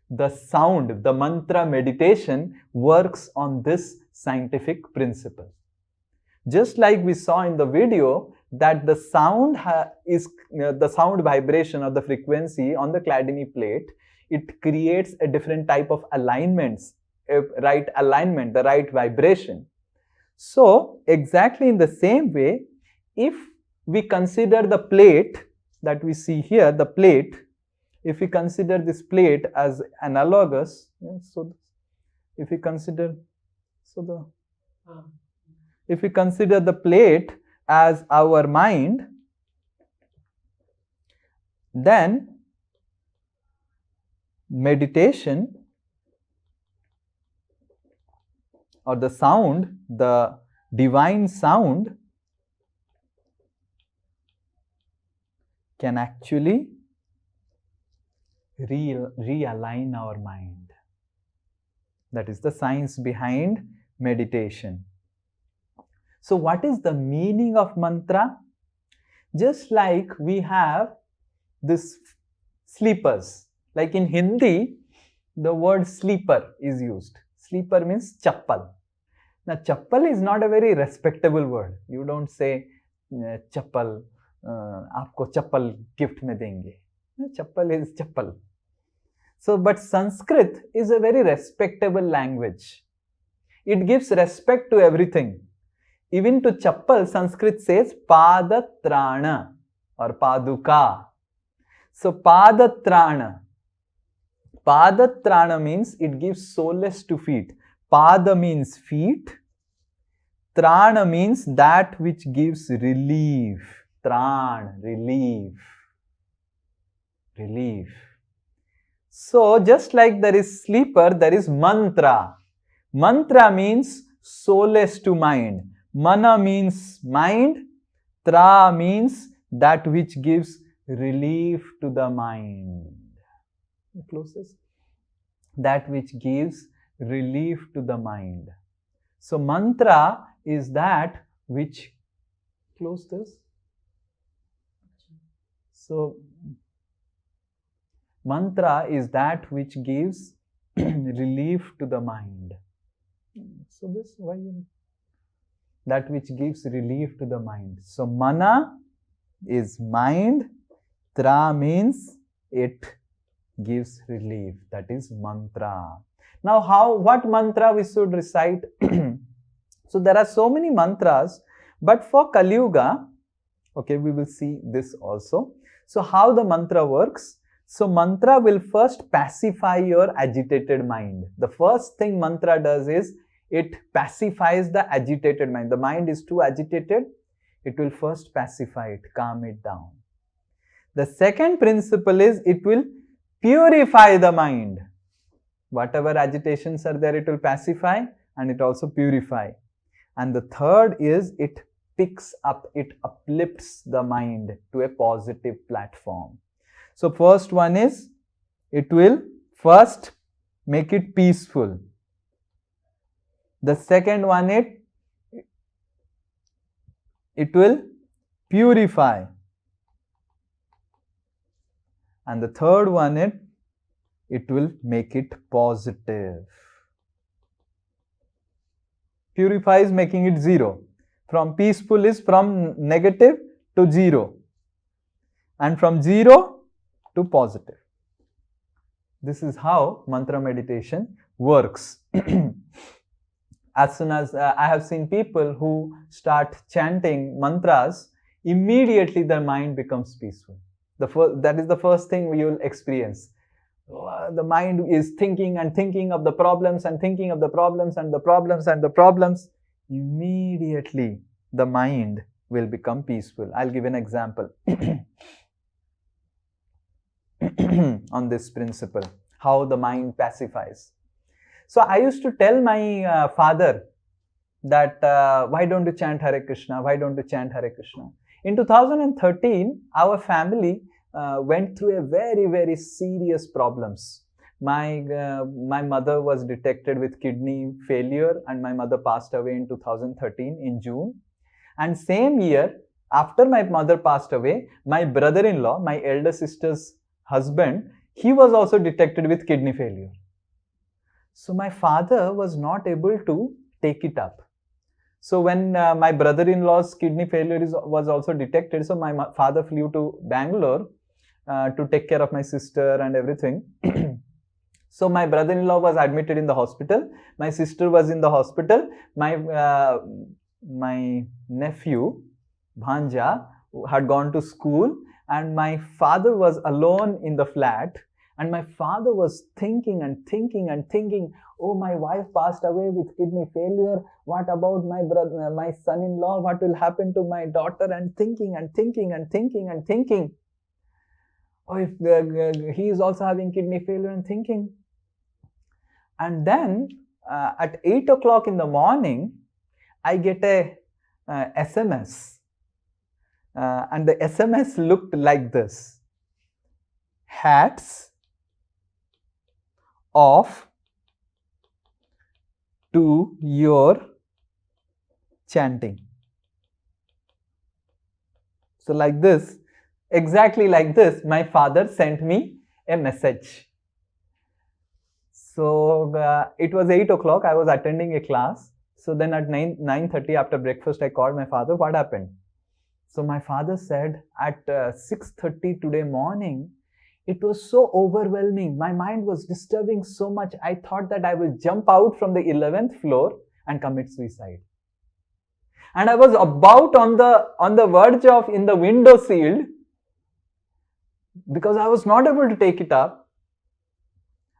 The sound, the mantra meditation works on this scientific principle. Just like we saw in the video that the sound the sound vibration or the frequency on the Chladni plate, it creates a different type of alignments, a right alignment, the right vibration. So exactly in the same way, if we consider the plate that we see here, the plate, if we consider this plate as analogous, so if we consider the plate as our mind, then meditation or the sound, the divine sound, can actually realign our mind. That is the science behind meditation. So what is the meaning of mantra? Just like we have this sleepers, like in Hindi, the word sleeper is used. Sleeper means chappal. Now chappal is not a very respectable word. You don't say chappal आपको चप्पल gift में देंगे. Chappal is chappal. So, but Sanskrit is a very respectable language. It gives respect to everything. Even to chappal, Sanskrit says padatrana or paduka. So, padatrana. Padatrana means it gives solace to feet. Pada means feet. Trana means that which gives relief. Tran, relief. Relief. So, just like there is sleeper, there is mantra. Mantra means solace to mind. Mana means mind. Tra means that which gives relief to the mind. Closes. That which gives relief to the mind. So, mantra is that which, close this. So, mantra is that which gives relief to the mind. So this, why you, that which gives relief to the mind. So mana is mind, tra means it gives relief. That is mantra. Now what mantra we should recite? So there are so many mantras, but for Kali Yuga, okay, we will see this also. So how the mantra works? So mantra will first pacify your agitated mind. The first thing mantra does is it pacifies the agitated mind. The mind is too agitated, it will first pacify it, calm it down. The second principle is it will purify the mind. Whatever agitations are there, it will pacify and it also purify. And the third is it picks up, it uplifts the mind to a positive platform. So first one is, it will first make it peaceful. The second one, it will purify. And the third one, it will make it positive. Purify is making it zero. From peaceful is from negative to zero. And from zero to positive. This is how mantra meditation works. As soon as I have seen people who start chanting mantras, immediately their mind becomes peaceful. That is the first thing you will experience. The mind is thinking and thinking of the problems and thinking of the problems and the problems and the problems. Immediately the mind will become peaceful. I'll give an example on this principle, how the mind pacifies. So I used to tell my father that why don't you chant Hare Krishna, why don't you chant Hare Krishna. In 2013, our family went through a very, very serious problems. My mother was detected with kidney failure and my mother passed away in 2013 in June. And same year, after my mother passed away, my brother-in-law, my elder sister's husband, he was also detected with kidney failure. So my father was not able to take it up. So when my brother-in-law's kidney failure was also detected, so my father flew to Bangalore to take care of my sister and everything. So my brother-in-law was admitted in the hospital. My sister was in the hospital. My nephew, Bhanja, had gone to school. And my father was alone in the flat, and my father was thinking and thinking and thinking, oh, my wife passed away with kidney failure. What about my brother, my son-in-law? What will happen to my daughter? And thinking and thinking and thinking and thinking. Oh, if he is also having kidney failure and thinking. And then at 8 o'clock in the morning, I get a SMS. And the SMS looked like this: hats off to your chanting. So like this, exactly like this, my father sent me a message. So it was 8 o'clock, I was attending a class. So then at 9:30 after breakfast, I called my father. What happened? So my father said at 6:30 today morning, it was so overwhelming. My mind was disturbing so much. I thought that I will jump out from the 11th floor and commit suicide. And I was about on the verge of in the window sill because I was not able to take it up.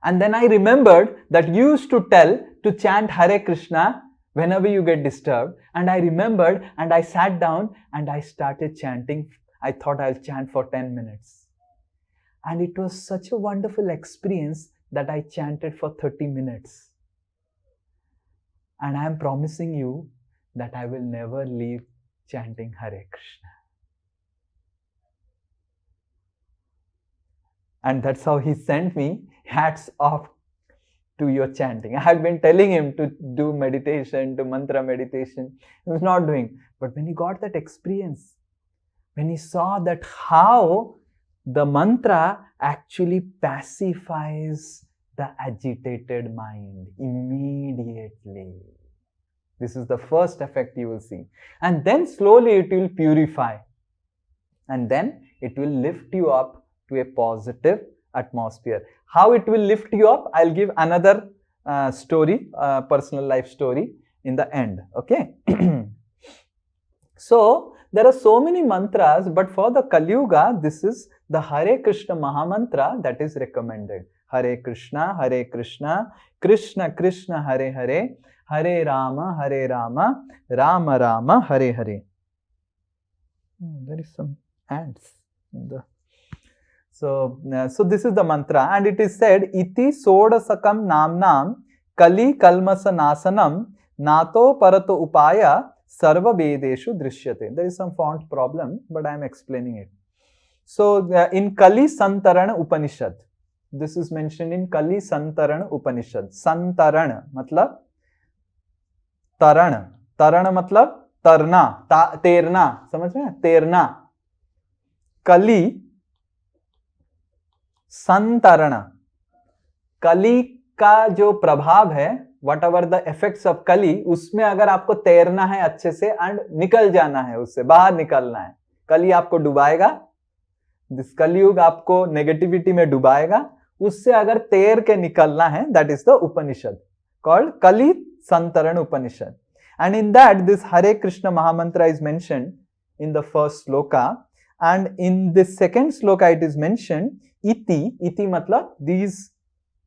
And then I remembered that you used to tell to chant Hare Krishna whenever you get disturbed. And I remembered and I sat down and I started chanting. I thought I'll chant for 10 minutes. And it was such a wonderful experience that I chanted for 30 minutes. And I am promising you that I will never leave chanting Hare Krishna. And that's how he sent me. Hats off to your chanting. I had been telling him to do meditation, to mantra meditation. He was not doing. But when he got that experience, when he saw that how the mantra actually pacifies the agitated mind immediately. This is the first effect you will see. And then slowly it will purify. And then it will lift you up to a positive atmosphere. How it will lift you up, I'll give another story, personal life story in the end. Okay. So, there are so many mantras, but for the Kali Yuga, this is the Hare Krishna Mahamantra that is recommended. Hare Krishna, Krishna Krishna, Hare Hare, Hare Rama, Rama Rama, Hare Hare. There is some ants in the... So this is the mantra, and it is said, Iti sodasakam namnam Kali kalmasa nasanam nato parato upaya sarva vedeshu drishyate. There is some font problem, but I am explaining it. So in Kali Santarana Upanishad, this is mentioned in Kali Santarana Upanishad. Santarana matlab tarana. Tarana matlab tarna, terna. समझ में? Terna. Kali संतरण. कली का जो प्रभाव है, what ever the effects of कली, उसमें अगर आपको तैरना है अच्छे से एंड निकल जाना है, उससे बाहर निकलना है. कली आपको डुबाएगा, दिस कलयुग आपको नेगेटिविटी में डुबाएगा, उससे अगर तैर के निकलना है, that is the Upanishad called कली संतरण उपनिषद. एंड इन दैट दिस हरे कृष्ण महामंत्र is mentioned in the first shloka, and in this second shloka it is mentioned iti matlab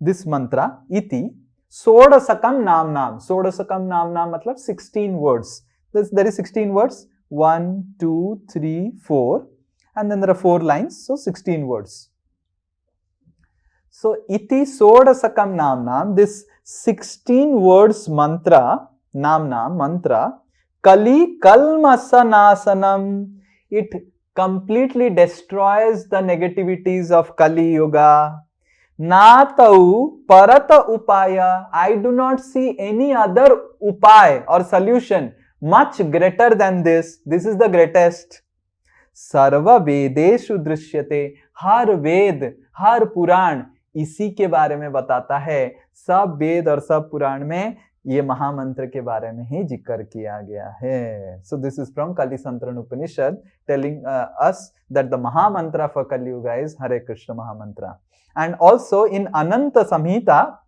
this mantra, iti sodasakam namnam. Sodasakam namnam matlab 16 words. There is 16 words, 1 2 3 4, and then there are 4 lines, so 16 words. So iti sodasakam namnam, this 16 words mantra, namnam mantra, Kali kalmasanasanam, it completely destroys the negativities of Kali Yuga. Natau parata upaya, I do not see any other upay or solution much greater than this. This is the greatest. Sarva vedeshu drishyate, हर वेद हर पुराण इसी के बारे में बताता है. सब वेद और सब पुराण में ये महामंत्र के बारे में ही जिक्र किया गया है. So this is from Kali Santaran Upanishad telling us that the Mahamantra for Kali Yuga is Hare Krishna Mahamantra. And also in Ananta Samhita,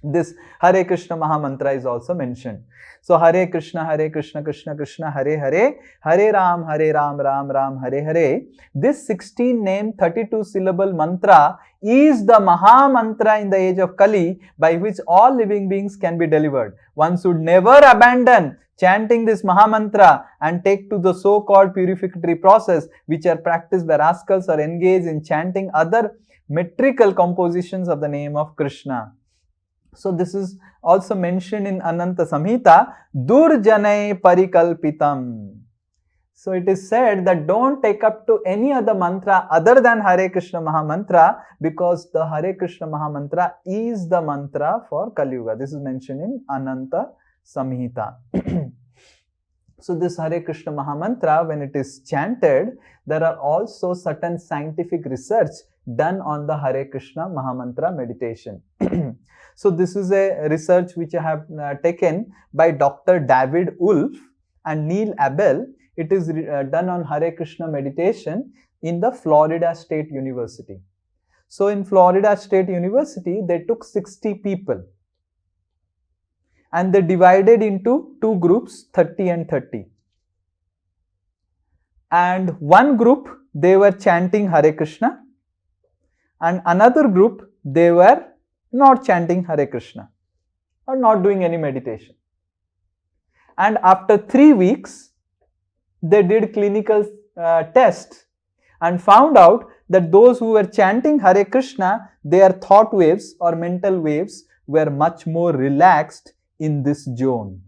this Hare Krishna Mahamantra is also mentioned. So Hare Krishna, Krishna Krishna, Hare Hare, Hare Ram, Ram Ram, Hare Hare. This 16 name, 32 syllable mantra is the Maha Mantra in the age of Kali, by which all living beings can be delivered. One should never abandon chanting this Maha Mantra and take to the so-called purificatory process which are practiced by rascals or engaged in chanting other metrical compositions of the name of Krishna. So this is also mentioned in Ananta Samhita, Durjanai Parikalpitam. So it is said that don't take up to any other mantra other than Hare Krishna Mahamantra, because the Hare Krishna Mahamantra is the mantra for Kali Yuga. This is mentioned in Ananta Samhita. So this Hare Krishna Mahamantra, when it is chanted, there are also certain scientific research done on the Hare Krishna Mahamantra meditation. So this is a research which I have taken by Dr. David Wolf and Neil Abel It is done on Hare Krishna meditation in the Florida State University. So in Florida State University, they took 60 people and they divided into two groups, 30 and 30. And one group, they were chanting Hare Krishna, and another group, they were not chanting Hare Krishna or not doing any meditation. And after 3 weeks, they did clinical tests and found out that those who were chanting Hare Krishna, their thought waves or mental waves were much more relaxed in this zone.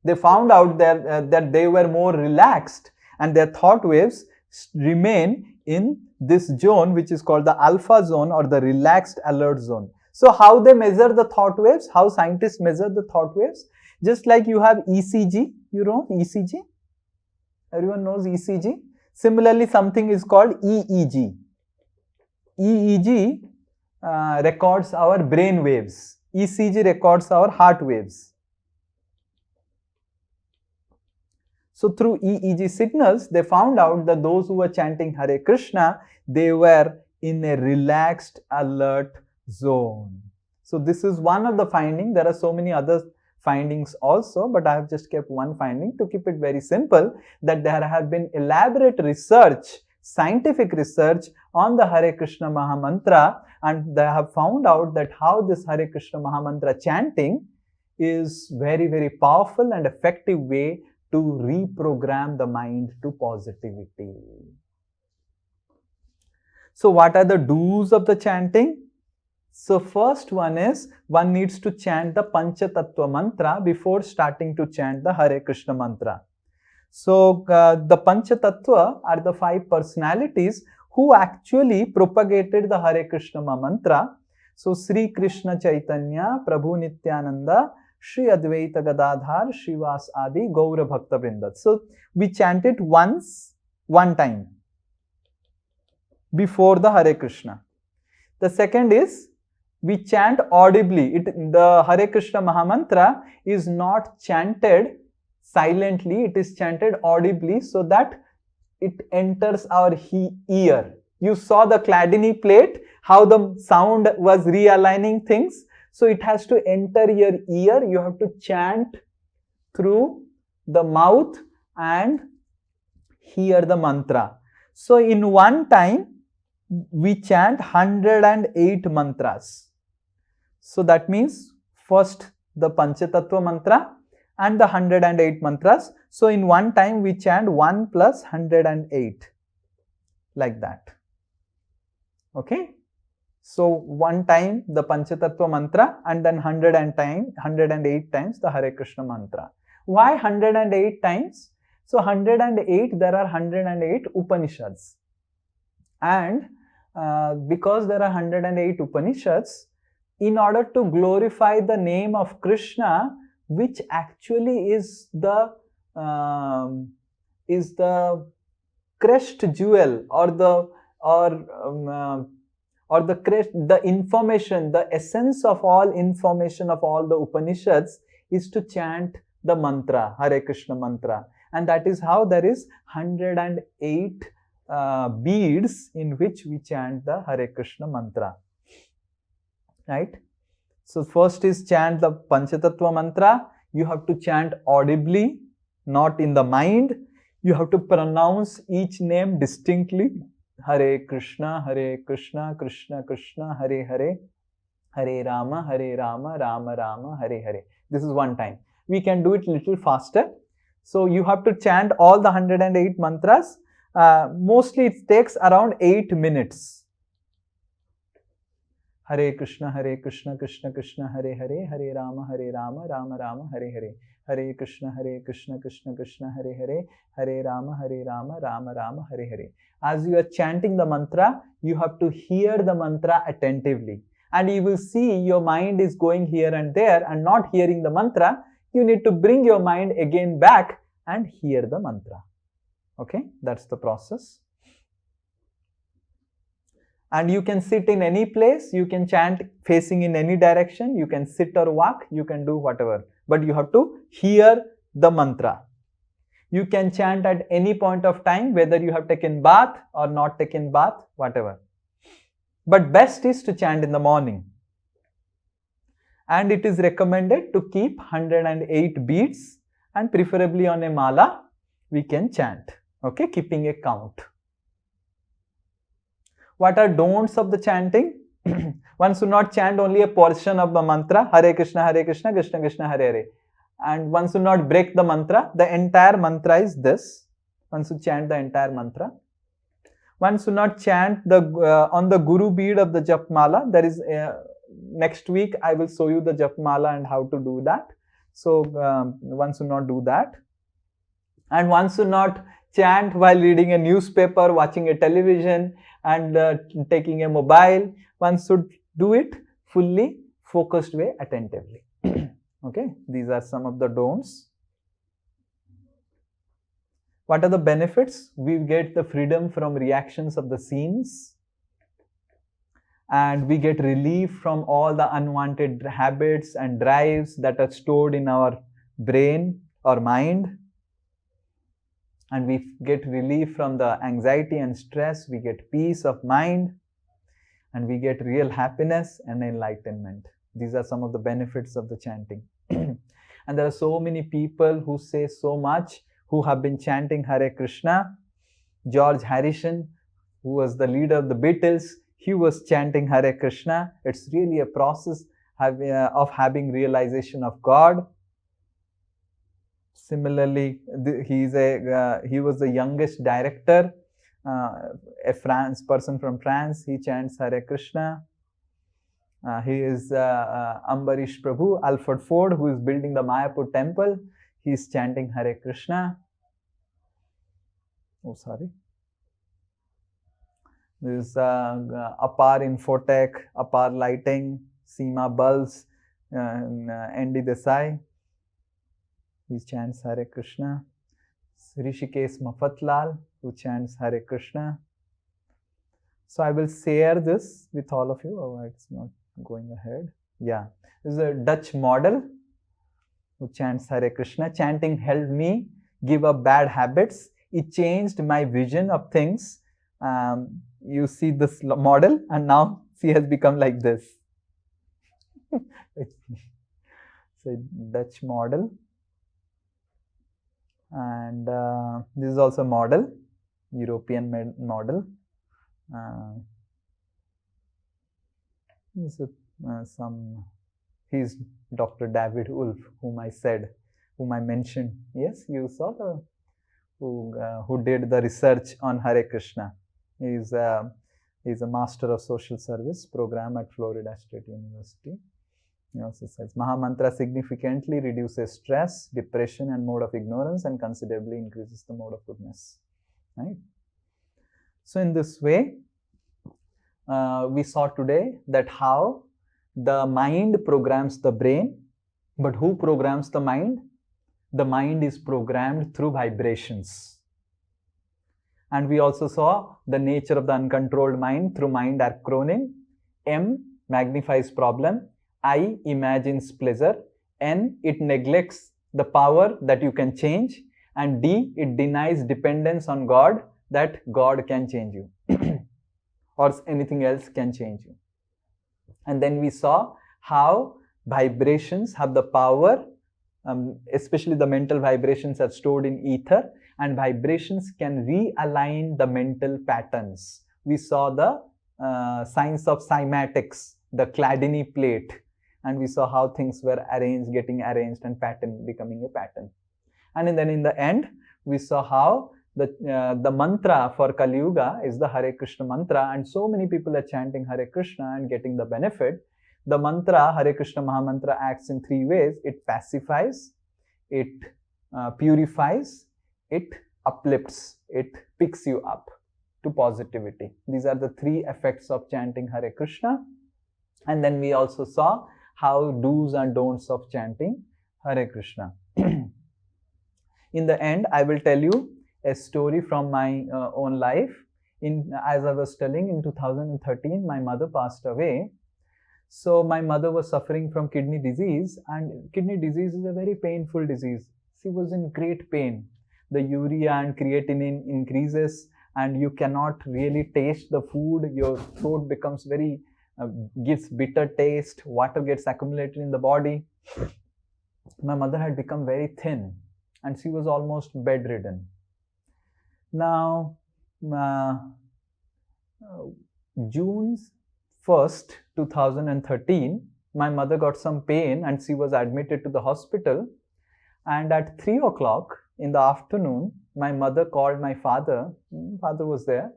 They found out that they were more relaxed and their thought waves remain in this zone, which is called the alpha zone or the relaxed alert zone. So how they measure the thought waves, how scientists measure the thought waves? Just like you have ECG, you know ECG? Everyone knows ECG. Similarly, something is called EEG. EEG records our brain waves. ECG records our heart waves. So through EEG signals, they found out that those who were chanting Hare Krishna, they were in a relaxed alert zone. So this is one of the findings. There are so many other findings also, but I have just kept one finding to keep it very simple, that there have been elaborate research, scientific research on the Hare Krishna Mahamantra, and they have found out that how this Hare Krishna Mahamantra chanting is very, very powerful and effective way to reprogram the mind to positivity. So what are the do's of the chanting? So first one is, one needs to chant the Panchatattva mantra before starting to chant the Hare Krishna mantra. So the Panchatattva are the 5 personalities who actually propagated the Hare Krishna mantra. So Sri Krishna Chaitanya, Prabhu Nityananda, Shri Advaita Gadadhar, Srivas Adi, Gaura Bhakta Vrinda. So we chant it one time before the Hare Krishna. The second is, we chant audibly. The Hare Krishna Mahamantra is not chanted silently, it is chanted audibly so that it enters our ear. You saw the Cladini plate, how the sound was realigning things. So it has to enter your ear. You have to chant through the mouth and hear the mantra. So in one time, we chant 108 mantras. So that means first the Panchatattva mantra and the 108 mantras. So in one time we chant 1 plus 108 like that. Okay. So one time the Panchatattva mantra and then 108 times the Hare Krishna mantra. Why 108 times? So 108, there are 108 Upanishads. And because there are 108 Upanishads, in order to glorify the name of Krishna, which actually is the crest jewel or the information, the essence of all information of all the Upanishads is to chant the mantra, Hare Krishna mantra. And that is how there is 108 beads in which we chant the Hare Krishna mantra. Right? So first is chant the Panchatattva mantra. You have to chant audibly, not in the mind. You have to pronounce each name distinctly. Hare Krishna, Krishna Krishna, Hare Hare, Hare Rama, Rama Rama, Hare Hare. This is one time. We can do it little faster. So you have to chant all the 108 mantras. Mostly it takes around 8 minutes. Hare Krishna, Krishna Krishna, Hare Hare, Hare Rama, Rama Rama, Hare Hare. Hare Krishna, Krishna Krishna, Hare Hare, Hare Rama, Rama Rama, Hare Hare. As you are chanting the mantra, you have to hear the mantra attentively. And you will see your mind is going here and there and not hearing the mantra. You need to bring your mind again back and hear the mantra. Okay, that's the process. And you can sit in any place, you can chant facing in any direction, you can sit or walk, you can do whatever. But you have to hear the mantra. You can chant at any point of time, whether you have taken bath or not taken bath, whatever. But best is to chant in the morning. And it is recommended to keep 108 beats, and preferably on a mala we can chant, okay, keeping a count. What are don'ts of the chanting? One should not chant only a portion of the mantra, Hare Krishna, Krishna Krishna, Hare Hare. And one should not break the mantra. The entire mantra is this. One should chant the entire mantra. One should not chant on the Guru bead of the Jap Mala. There is next week I will show you the Jap Mala and how to do that. So one should not do that. And one should not chant while reading a newspaper, watching a television, and taking a mobile. One should do it fully focused way, attentively. Okay, these are some of the don'ts. What are the benefits? We get the freedom from reactions of the scenes, and we get relief from all the unwanted habits and drives that are stored in our brain or mind. And we get relief from the anxiety and stress. We get peace of mind, and we get real happiness and enlightenment. These are some of the benefits of the chanting. And there are so many people who say so much, who have been chanting Hare Krishna. George Harrison, who was the leader of the Beatles, he was chanting Hare Krishna. It's really a process of having realization of God. Similarly, he was the youngest director, a person from France. He chants Hare Krishna. He is Ambarish Prabhu, Alfred Ford, who is building the Mayapur temple. He is chanting Hare Krishna. Oh, sorry. There is Apar Infotech, Apar Lighting, Seema Bulbs, Andy Desai. He chants Hare Krishna. Rishikesh Mafatlal, who chants Hare Krishna. So I will share this with all of you. Oh, it's not going ahead. Yeah. This is a Dutch model who chants Hare Krishna. Chanting helped me give up bad habits. It changed my vision of things. You see this model, and now she has become like this. It's a Dutch model. And this is also a model, European model. He's Dr. David Wolf, whom I mentioned. Yes, you saw who did the research on Hare Krishna. He's a Master of Social Service program at Florida State University. He also says Mahamantra significantly reduces stress, depression, and mode of ignorance, and considerably increases the mode of goodness. Right? So in this way, we saw today that how the mind programs the brain. But who programs the mind? The mind is programmed through vibrations. And we also saw the nature of the uncontrolled mind through mind acronym. M magnifies problem, I imagines pleasure, N it neglects the power that you can change, and D it denies dependence on God, that God can change you or anything else can change you. And then we saw how vibrations have the power, especially the mental vibrations are stored in ether, and vibrations can realign the mental patterns. We saw the science of cymatics, the Chladni plate, and we saw how things were getting arranged, and pattern becoming a pattern. And then in the end, we saw how the mantra for Kali Yuga is the Hare Krishna mantra, and so many people are chanting Hare Krishna and getting the benefit. The mantra, Hare Krishna Mahamantra, acts in three ways. It pacifies, it purifies, it uplifts, it picks you up to positivity. These are the three effects of chanting Hare Krishna. And then we also saw how do's and don'ts of chanting Hare Krishna. In the end, I will tell you a story from my own life. As I was telling, in 2013, my mother passed away. So my mother was suffering from kidney disease, and kidney disease is a very painful disease. She was in great pain. The urea and creatinine increases and you cannot really taste the food. Your throat becomes very, gives bitter taste. Water gets accumulated in the body. My mother had become very thin and she was almost bedridden. Now, June 1st, 2013, my mother got some pain and she was admitted to the hospital. And at 3 o'clock in the afternoon, my mother called my father. Father was there.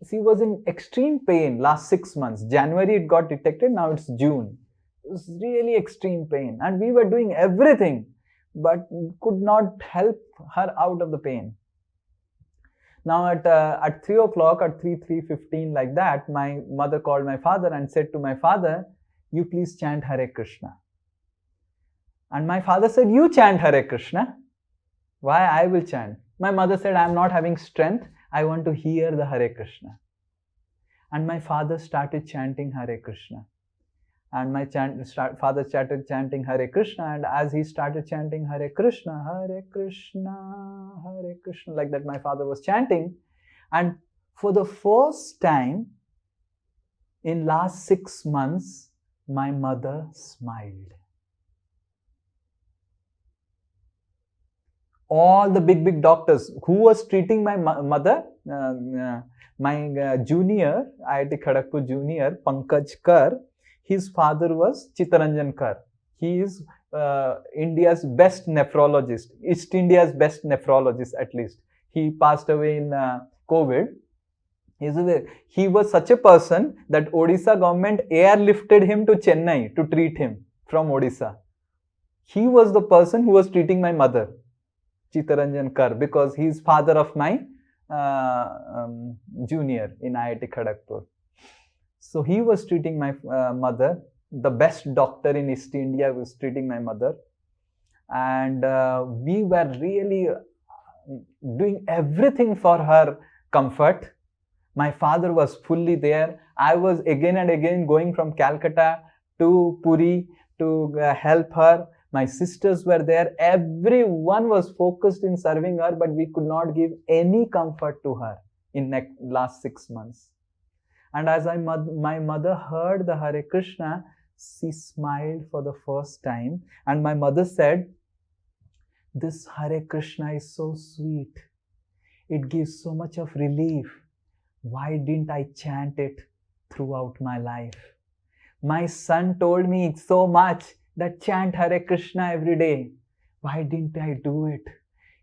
She was in extreme pain last 6 months. January it got detected, now it's June. It was really extreme pain. And we were doing everything, but could not help her out of the pain. Now at 3 o'clock, at 3:15 like that, my mother called my father and said to my father, you please chant Hare Krishna. And my father said, you chant Hare Krishna. Why I will chant? My mother said, I am not having strength. I want to hear the Hare Krishna. And my father started chanting Hare Krishna. And my father started chanting Hare Krishna. And as he started chanting Hare Krishna, Hare Krishna, Hare Krishna, like that my father was chanting. And for the first time in last 6 months, my mother smiled. All the big doctors who was treating my mother, my junior, IIT Kharagpur junior, Pankaj Kar, his father was Chittaranjan Kar. He is India's best nephrologist, East India's best nephrologist at least. He passed away in COVID. He was such a person that Odisha government airlifted him to Chennai to treat him from Odisha. He was the person who was treating my mother, Chittaranjan Kar, because he is father of my junior in IIT Kharagpur. So he was treating my mother. The best doctor in East India was treating my mother. And we were really doing everything for her comfort. My father was fully there. I was again and again going from Calcutta to Puri to help her. My sisters were there. Everyone was focused in serving her, but we could not give any comfort to her in the last 6 months. And as my mother heard the Hare Krishna, she smiled for the first time. And my mother said, this Hare Krishna is so sweet. It gives so much of relief. Why didn't I chant it throughout my life? My son told me so much that chant Hare Krishna every day. Why didn't I do it?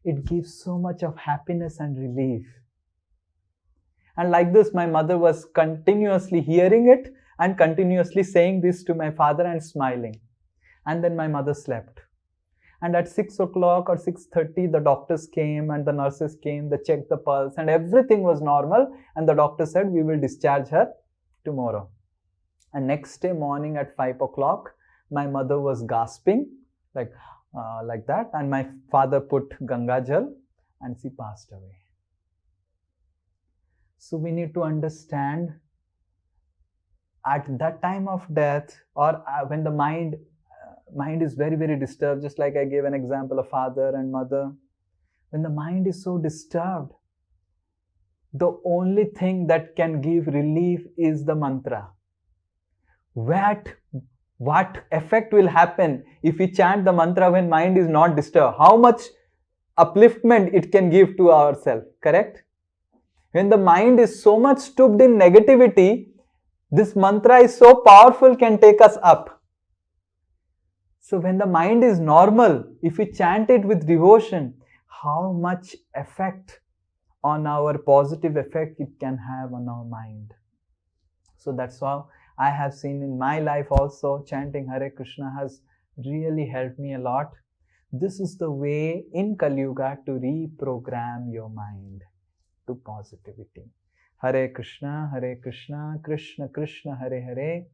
It gives so much of happiness and relief. And like this, my mother was continuously hearing it and continuously saying this to my father and smiling. And then my mother slept. And at 6 o'clock or 6:30, the doctors came and the nurses came, they checked the pulse and everything was normal. And the doctor said, we will discharge her tomorrow. And next day morning at 5 o'clock, my mother was gasping like that. And my father put Ganga Jal and she passed away. So we need to understand at that time of death or when the mind is very, very disturbed, just like I gave an example of father and mother. When the mind is so disturbed, the only thing that can give relief is the mantra. What effect will happen if we chant the mantra when mind is not disturbed? How much upliftment it can give to ourselves, correct? When the mind is so much stooped in negativity, this mantra is so powerful, can take us up. So when the mind is normal, if we chant it with devotion, how much effect on our positive effect it can have on our mind. So that's how I have seen in my life also, chanting Hare Krishna has really helped me a lot. This is the way in Kali Yuga to reprogram your mind to positivity. Hare Krishna, Krishna Krishna, Hare Hare,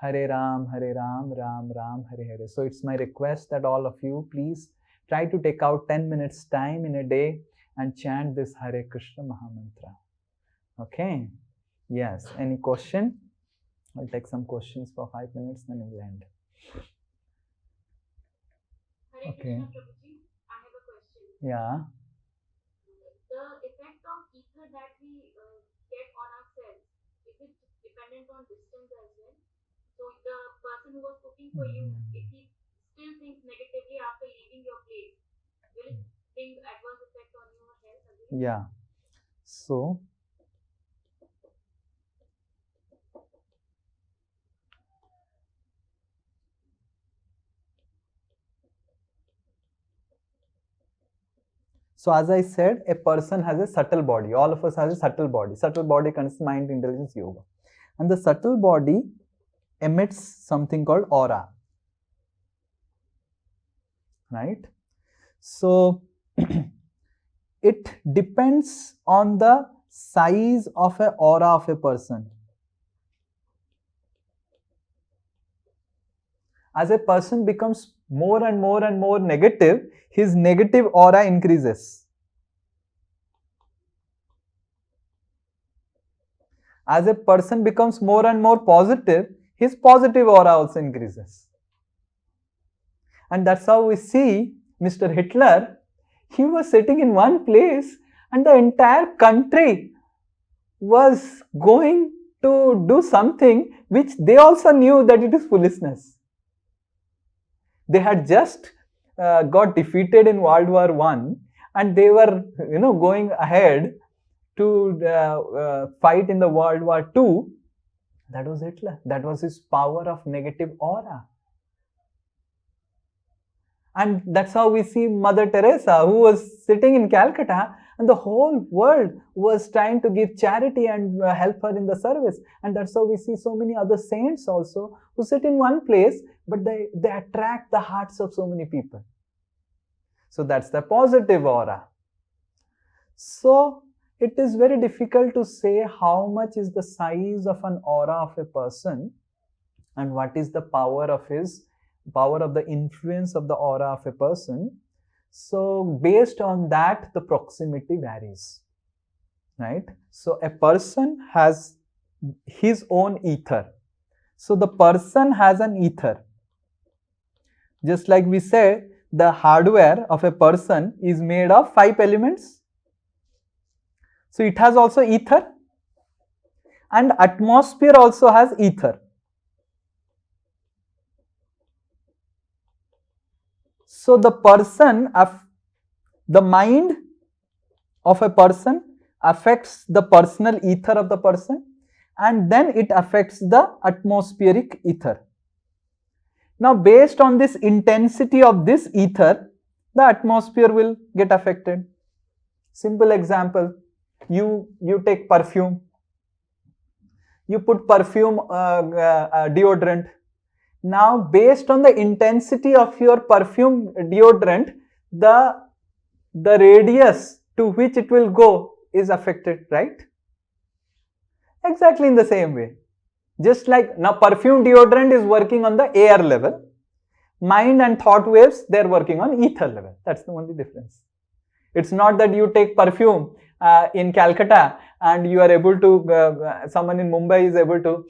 Hare Ram, Ram Ram, Hare Hare. So it's my request that all of you please try to take out 10 minutes time in a day and chant this Hare Krishna Mahamantra. Okay? Yes. Any question? I'll take some questions for 5 minutes, then we'll end. Hare Okay. Krishna, Prabhuji. Yeah. The effect of ether that we get on ourselves, is it dependent on distance as well? So the person who was cooking for you, if he still thinks negatively after leaving your place, will it bring adverse effect on your health again? Yeah. So as I said, a person has a subtle body. All of us has a subtle body. Subtle body consists mind, intelligence, yoga. And the subtle body emits something called aura. Right? So it depends on the size of an aura of a person. As a person becomes more and more and more negative, his negative aura increases. As a person becomes more and more positive, his positive aura also increases. And that's how we see Mr. Hitler. He was sitting in one place and the entire country was going to do something which they also knew that it is foolishness. They had just got defeated in World War I and they were going ahead to fight in the World War II. That was Hitler. That was his power of negative aura. And that's how we see Mother Teresa, who was sitting in Calcutta, and the whole world was trying to give charity and help her in the service. And that's how we see so many other saints also, who sit in one place, but they attract the hearts of so many people. So that's the positive aura. So it is very difficult to say how much is the size of an aura of a person and what is the power of the influence of the aura of a person. So based on that, the proximity varies, right? So a person has his own ether. So the person has an ether. Just like we say, the hardware of a person is made of 5 elements. So it has also ether, and atmosphere also has ether. So the mind of a person affects the personal ether of the person, and then it affects the atmospheric ether. Now, based on this intensity of this ether, the atmosphere will get affected. Simple example, you take perfume, you put perfume deodorant. Now, based on the intensity of your perfume deodorant, the radius to which it will go is affected, right? Exactly in the same way. Just like now perfume deodorant is working on the air level, mind and thought waves, they are working on ether level. That's the only difference. It's not that you take perfume in Calcutta and you are able to, someone in Mumbai is able to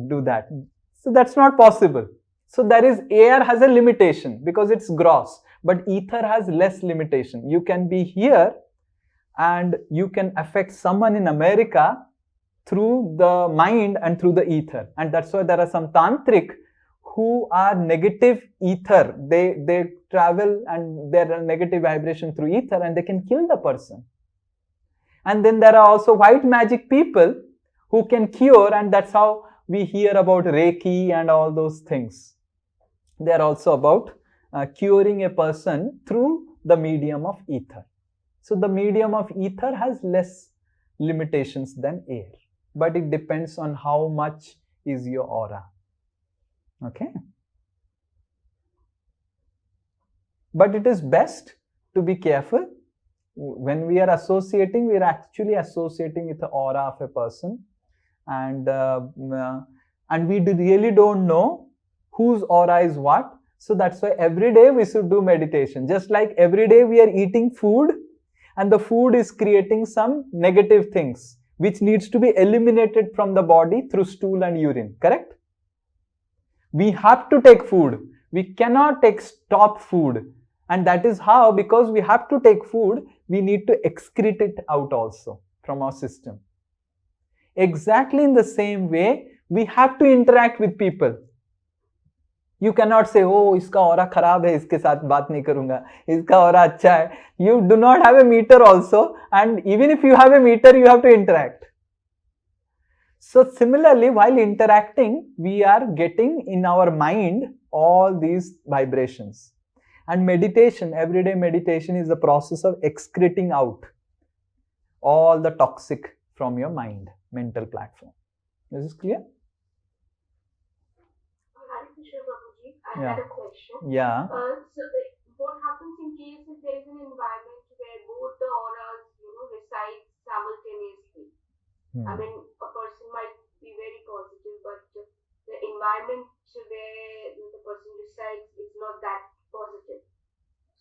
do that. So that's not possible. So there is, air has a limitation because it's gross, but ether has less limitation. You can be here and you can affect someone in America through the mind and through the ether. And that's why there are some tantric who are negative ether. They travel and there are negative vibration through ether and they can kill the person. And then there are also white magic people who can cure, and that's how we hear about Reiki and all those things. They are also about curing a person through the medium of ether. So the medium of ether has less limitations than air, but it depends on how much is your aura. Okay? But it is best to be careful. When we are associating, we are actually associating with the aura of a person, and we really don't know whose aura is what. So that's why every day we should do meditation. Just like every day we are eating food and the food is creating some negative things which needs to be eliminated from the body through stool and urine, correct? We have to take food. We cannot stop food. And that is how, because we have to take food, we need to excrete it out also from our system. Exactly in the same way, we have to interact with people. You cannot say, oh, iska aura kharab hai, iske saath baat nahi karunga, iska aura acha hai. You do not have a meter also, and even if you have a meter, you have to interact. So similarly, while interacting, we are getting in our mind all these vibrations. And meditation, everyday meditation, is the process of excreting out all the toxic from your mind, mental platform. Is this clear? I had a question. Yeah. So what happens in case if there is an environment where both the auras, reside simultaneously? I mean, a person might be very positive, but the environment where the person resides is not that positive.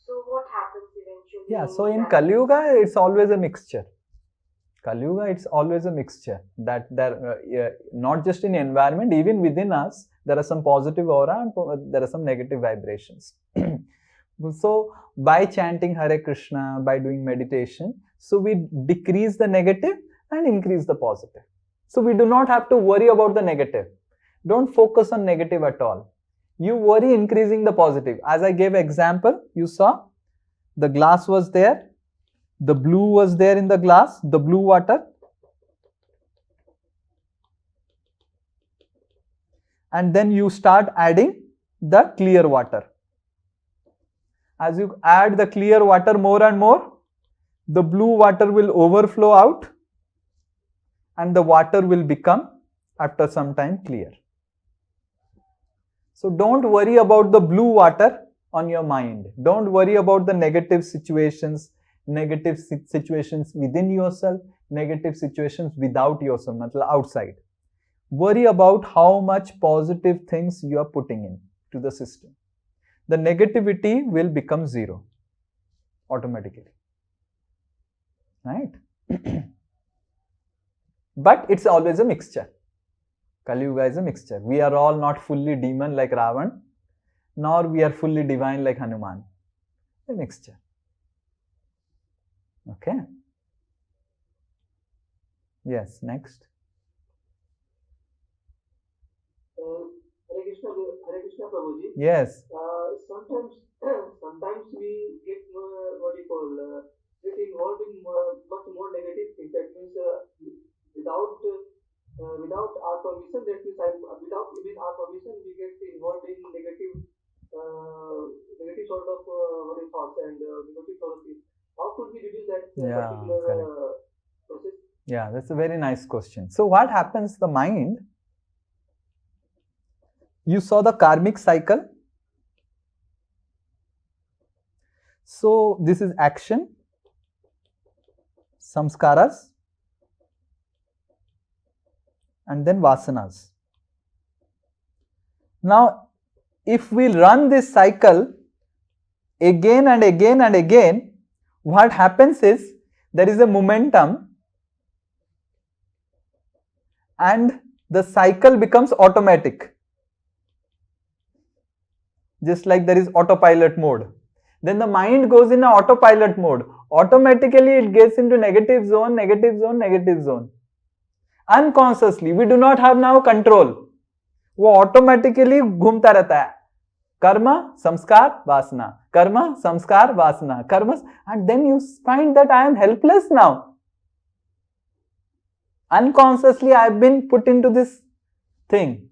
So what happens eventually? Yeah, so in Kali Yuga, it's always a mixture. Kali Yuga, it's always a mixture. That there, not just in environment, even within us, there are some positive aura and there are some negative vibrations. So by chanting Hare Krishna, by doing meditation, so we decrease the negative and increase the positive. So we do not have to worry about the negative. Don't focus on negative at all. You worry increasing the positive. As I gave example, you saw the glass was there, the blue was there in the glass, the blue water. And then you start adding the clear water. As you add the clear water more and more, the blue water will overflow out and the water will become, after some time, clear. So don't worry about the blue water on your mind. Don't worry about the negative situations within yourself, negative situations without yourself, outside. Worry about how much positive things you are putting in to the system. The negativity will become zero automatically. Right? But it's always a mixture. Kali Yuga is a mixture. We are all not fully demon like Ravan, nor we are fully divine like Hanuman. A mixture. Okay? Yes, next. Hare Krishna Prabhuji. Yes. Sometimes we get get involved in much more negative things. That means without our permission, that means without even our permission, we get involved in negative sort of thoughts and negative sort of things. How could we reduce that particular process? Yeah, that's a very nice question. So what happens, the mind, you saw the karmic cycle. So this is action, samskaras, and then vasanas. Now, if we run this cycle again and again and again, what happens is there is a momentum and the cycle becomes automatic. Just like there is autopilot mode. Then the mind goes in an autopilot mode. Automatically it gets into negative zone, negative zone, negative zone. Unconsciously, we do not have now control. वो automatically घूमता रहता है. Karma, samskar, vasana. Karma, samskar, vasana. Karma, and then you find that I am helpless now. Unconsciously, I have been put into this thing.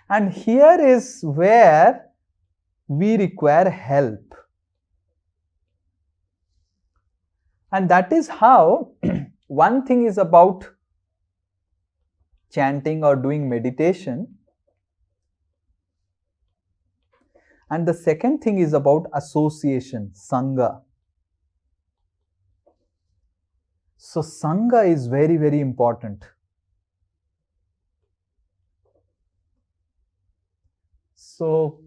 And here is where we require help. And that is how one thing is about chanting or doing meditation. And the second thing is about association, sangha. So sangha is very, very important. So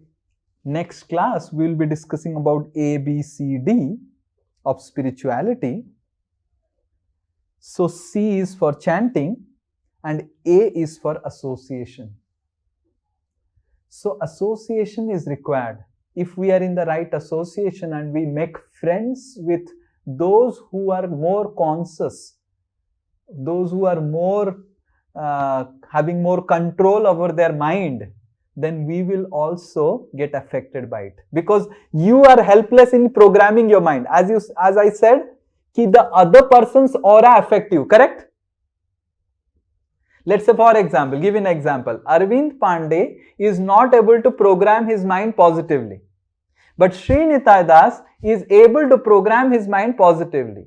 next class we will be discussing about A, B, C, D of spirituality. So C is for chanting and A is for association. So association is required. if we are in the right association and we make friends with those who are more conscious, those who are more having more control over their mind, then we will also get affected by it, because you are helpless in programming your mind. As I said, the other person's aura affect you, correct? Let's say, for example, give an example. Arvind Pandey is not able to program his mind positively, but Sri Nitai Das is able to program his mind positively.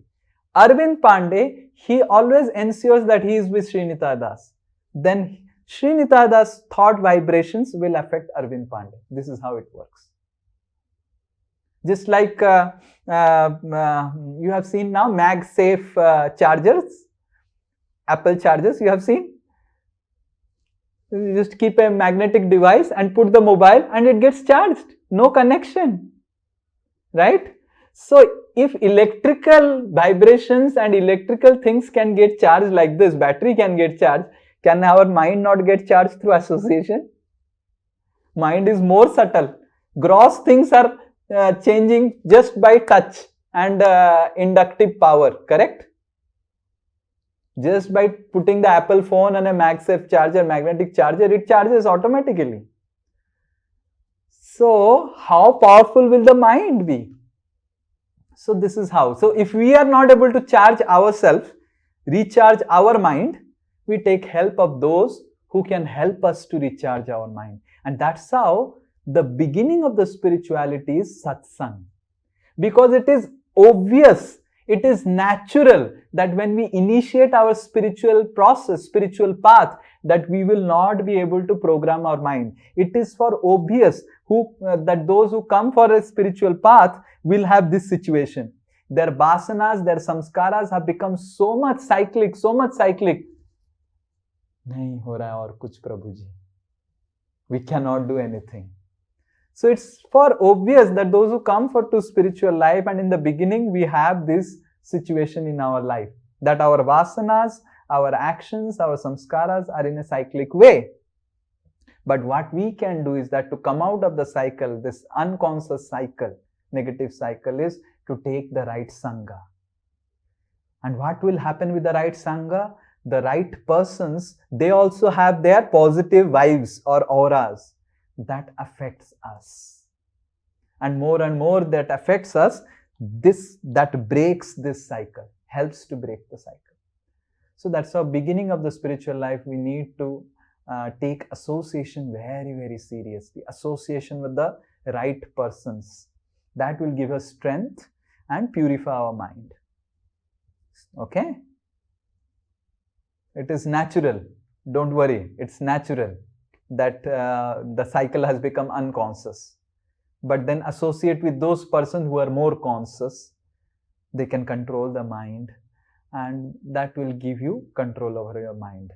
Arvind Pandey, he always ensures that he is with Sri Nitai Das. Then Sri Nitai Das thought vibrations will affect Arvind Pandey. This is how it works. Just like you have seen now MagSafe chargers, Apple chargers, you have seen. You just keep a magnetic device and put the mobile and it gets charged. No connection. Right? So if electrical vibrations and electrical things can get charged like this, battery can get charged, can our mind not get charged through association? Mind is more subtle. Gross things are changing just by touch and inductive power, correct? Just by putting the Apple phone on a MagSafe charger, magnetic charger, it charges automatically. So how powerful will the mind be? So this is how. So if we are not able to charge ourselves, recharge our mind, we take help of those who can help us to recharge our mind. And that's how the beginning of the spirituality is satsang. Because it is obvious, it is natural that when we initiate our spiritual process, spiritual path, that we will not be able to program our mind. It is for obvious that those who come for a spiritual path will have this situation. Their vasanas, their samskaras have become so much cyclic. Nahi ho raha aur kuch, Prabhuji. We cannot do anything. So it's for obvious that those who come to spiritual life, and in the beginning we have this situation in our life, that our vasanas, our actions, our samskaras are in a cyclic way. But what we can do is that to come out of the cycle, this unconscious cycle, negative cycle, is to take the right sangha. And what will happen with the right sangha? The right persons, they also have their positive vibes or auras that affects us. And more that affects us, that breaks this cycle, helps to break the cycle. So that's our beginning of the spiritual life. We need to take association very, very seriously. Association with the right persons. That will give us strength and purify our mind. Okay? It is natural. Don't worry. It's natural that the cycle has become unconscious. But then associate with those persons who are more conscious. They can control the mind, and that will give you control over your mind.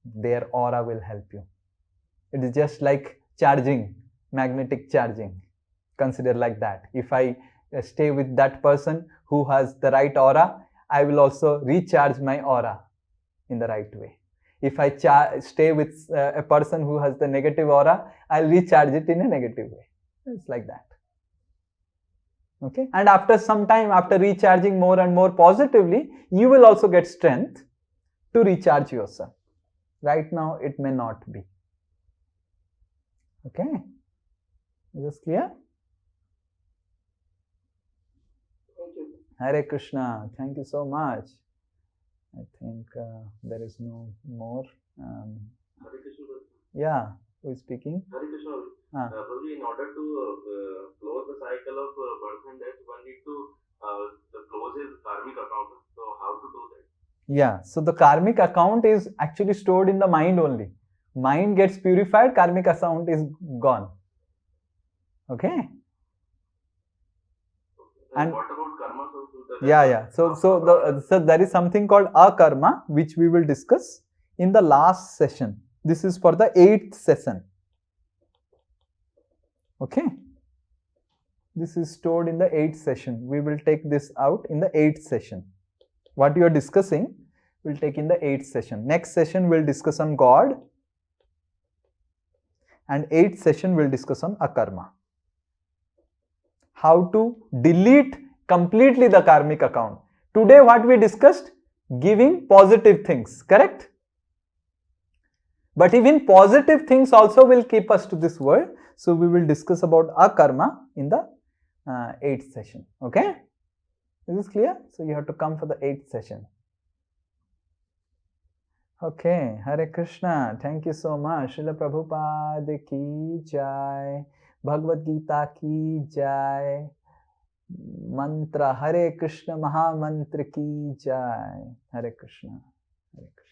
Their aura will help you. It is just like charging, magnetic charging. Consider like that. If I stay with that person who has the right aura, I will also recharge my aura in the right way. If I stay with a person who has the negative aura, I'll recharge it in a negative way. It's like that. Okay? And after some time, after recharging more and more positively, you will also get strength to recharge yourself. Right now, it may not be. Okay? Is this clear? Thank you. Hare Krishna. Thank you so much. I think there is no more. Hare Krishna. Yeah, who is speaking? Hare Krishna. Probably in order to close the cycle of birth and death, one need to close his karmic account. So how to do that? Yeah, so the karmic account is actually stored in the mind only. Mind gets purified, karmic account is gone. Okay? And what about karma? Yeah. So there is something called akarma, which we will discuss in the last session. This is for the 8th session. Okay? This is stored in the 8th session. We will take this out in the 8th session. What you are discussing, we'll take in the 8th session. Next session, we'll discuss on God. And 8th session, we'll discuss on akarma. how to delete completely the karmic account. Today what we discussed? Giving positive things, correct? But even positive things also will keep us to this world. So we will discuss about akarma in the 8th session. Okay? Is this clear? So you have to come for the 8th session. Okay, Hare Krishna. Thank you so much. Srila Prabhupada ki jai. Bhagavad Gita ki jai. Mantra Hare Krishna Mahamantra ki jai. Hare Krishna. Hare Krishna.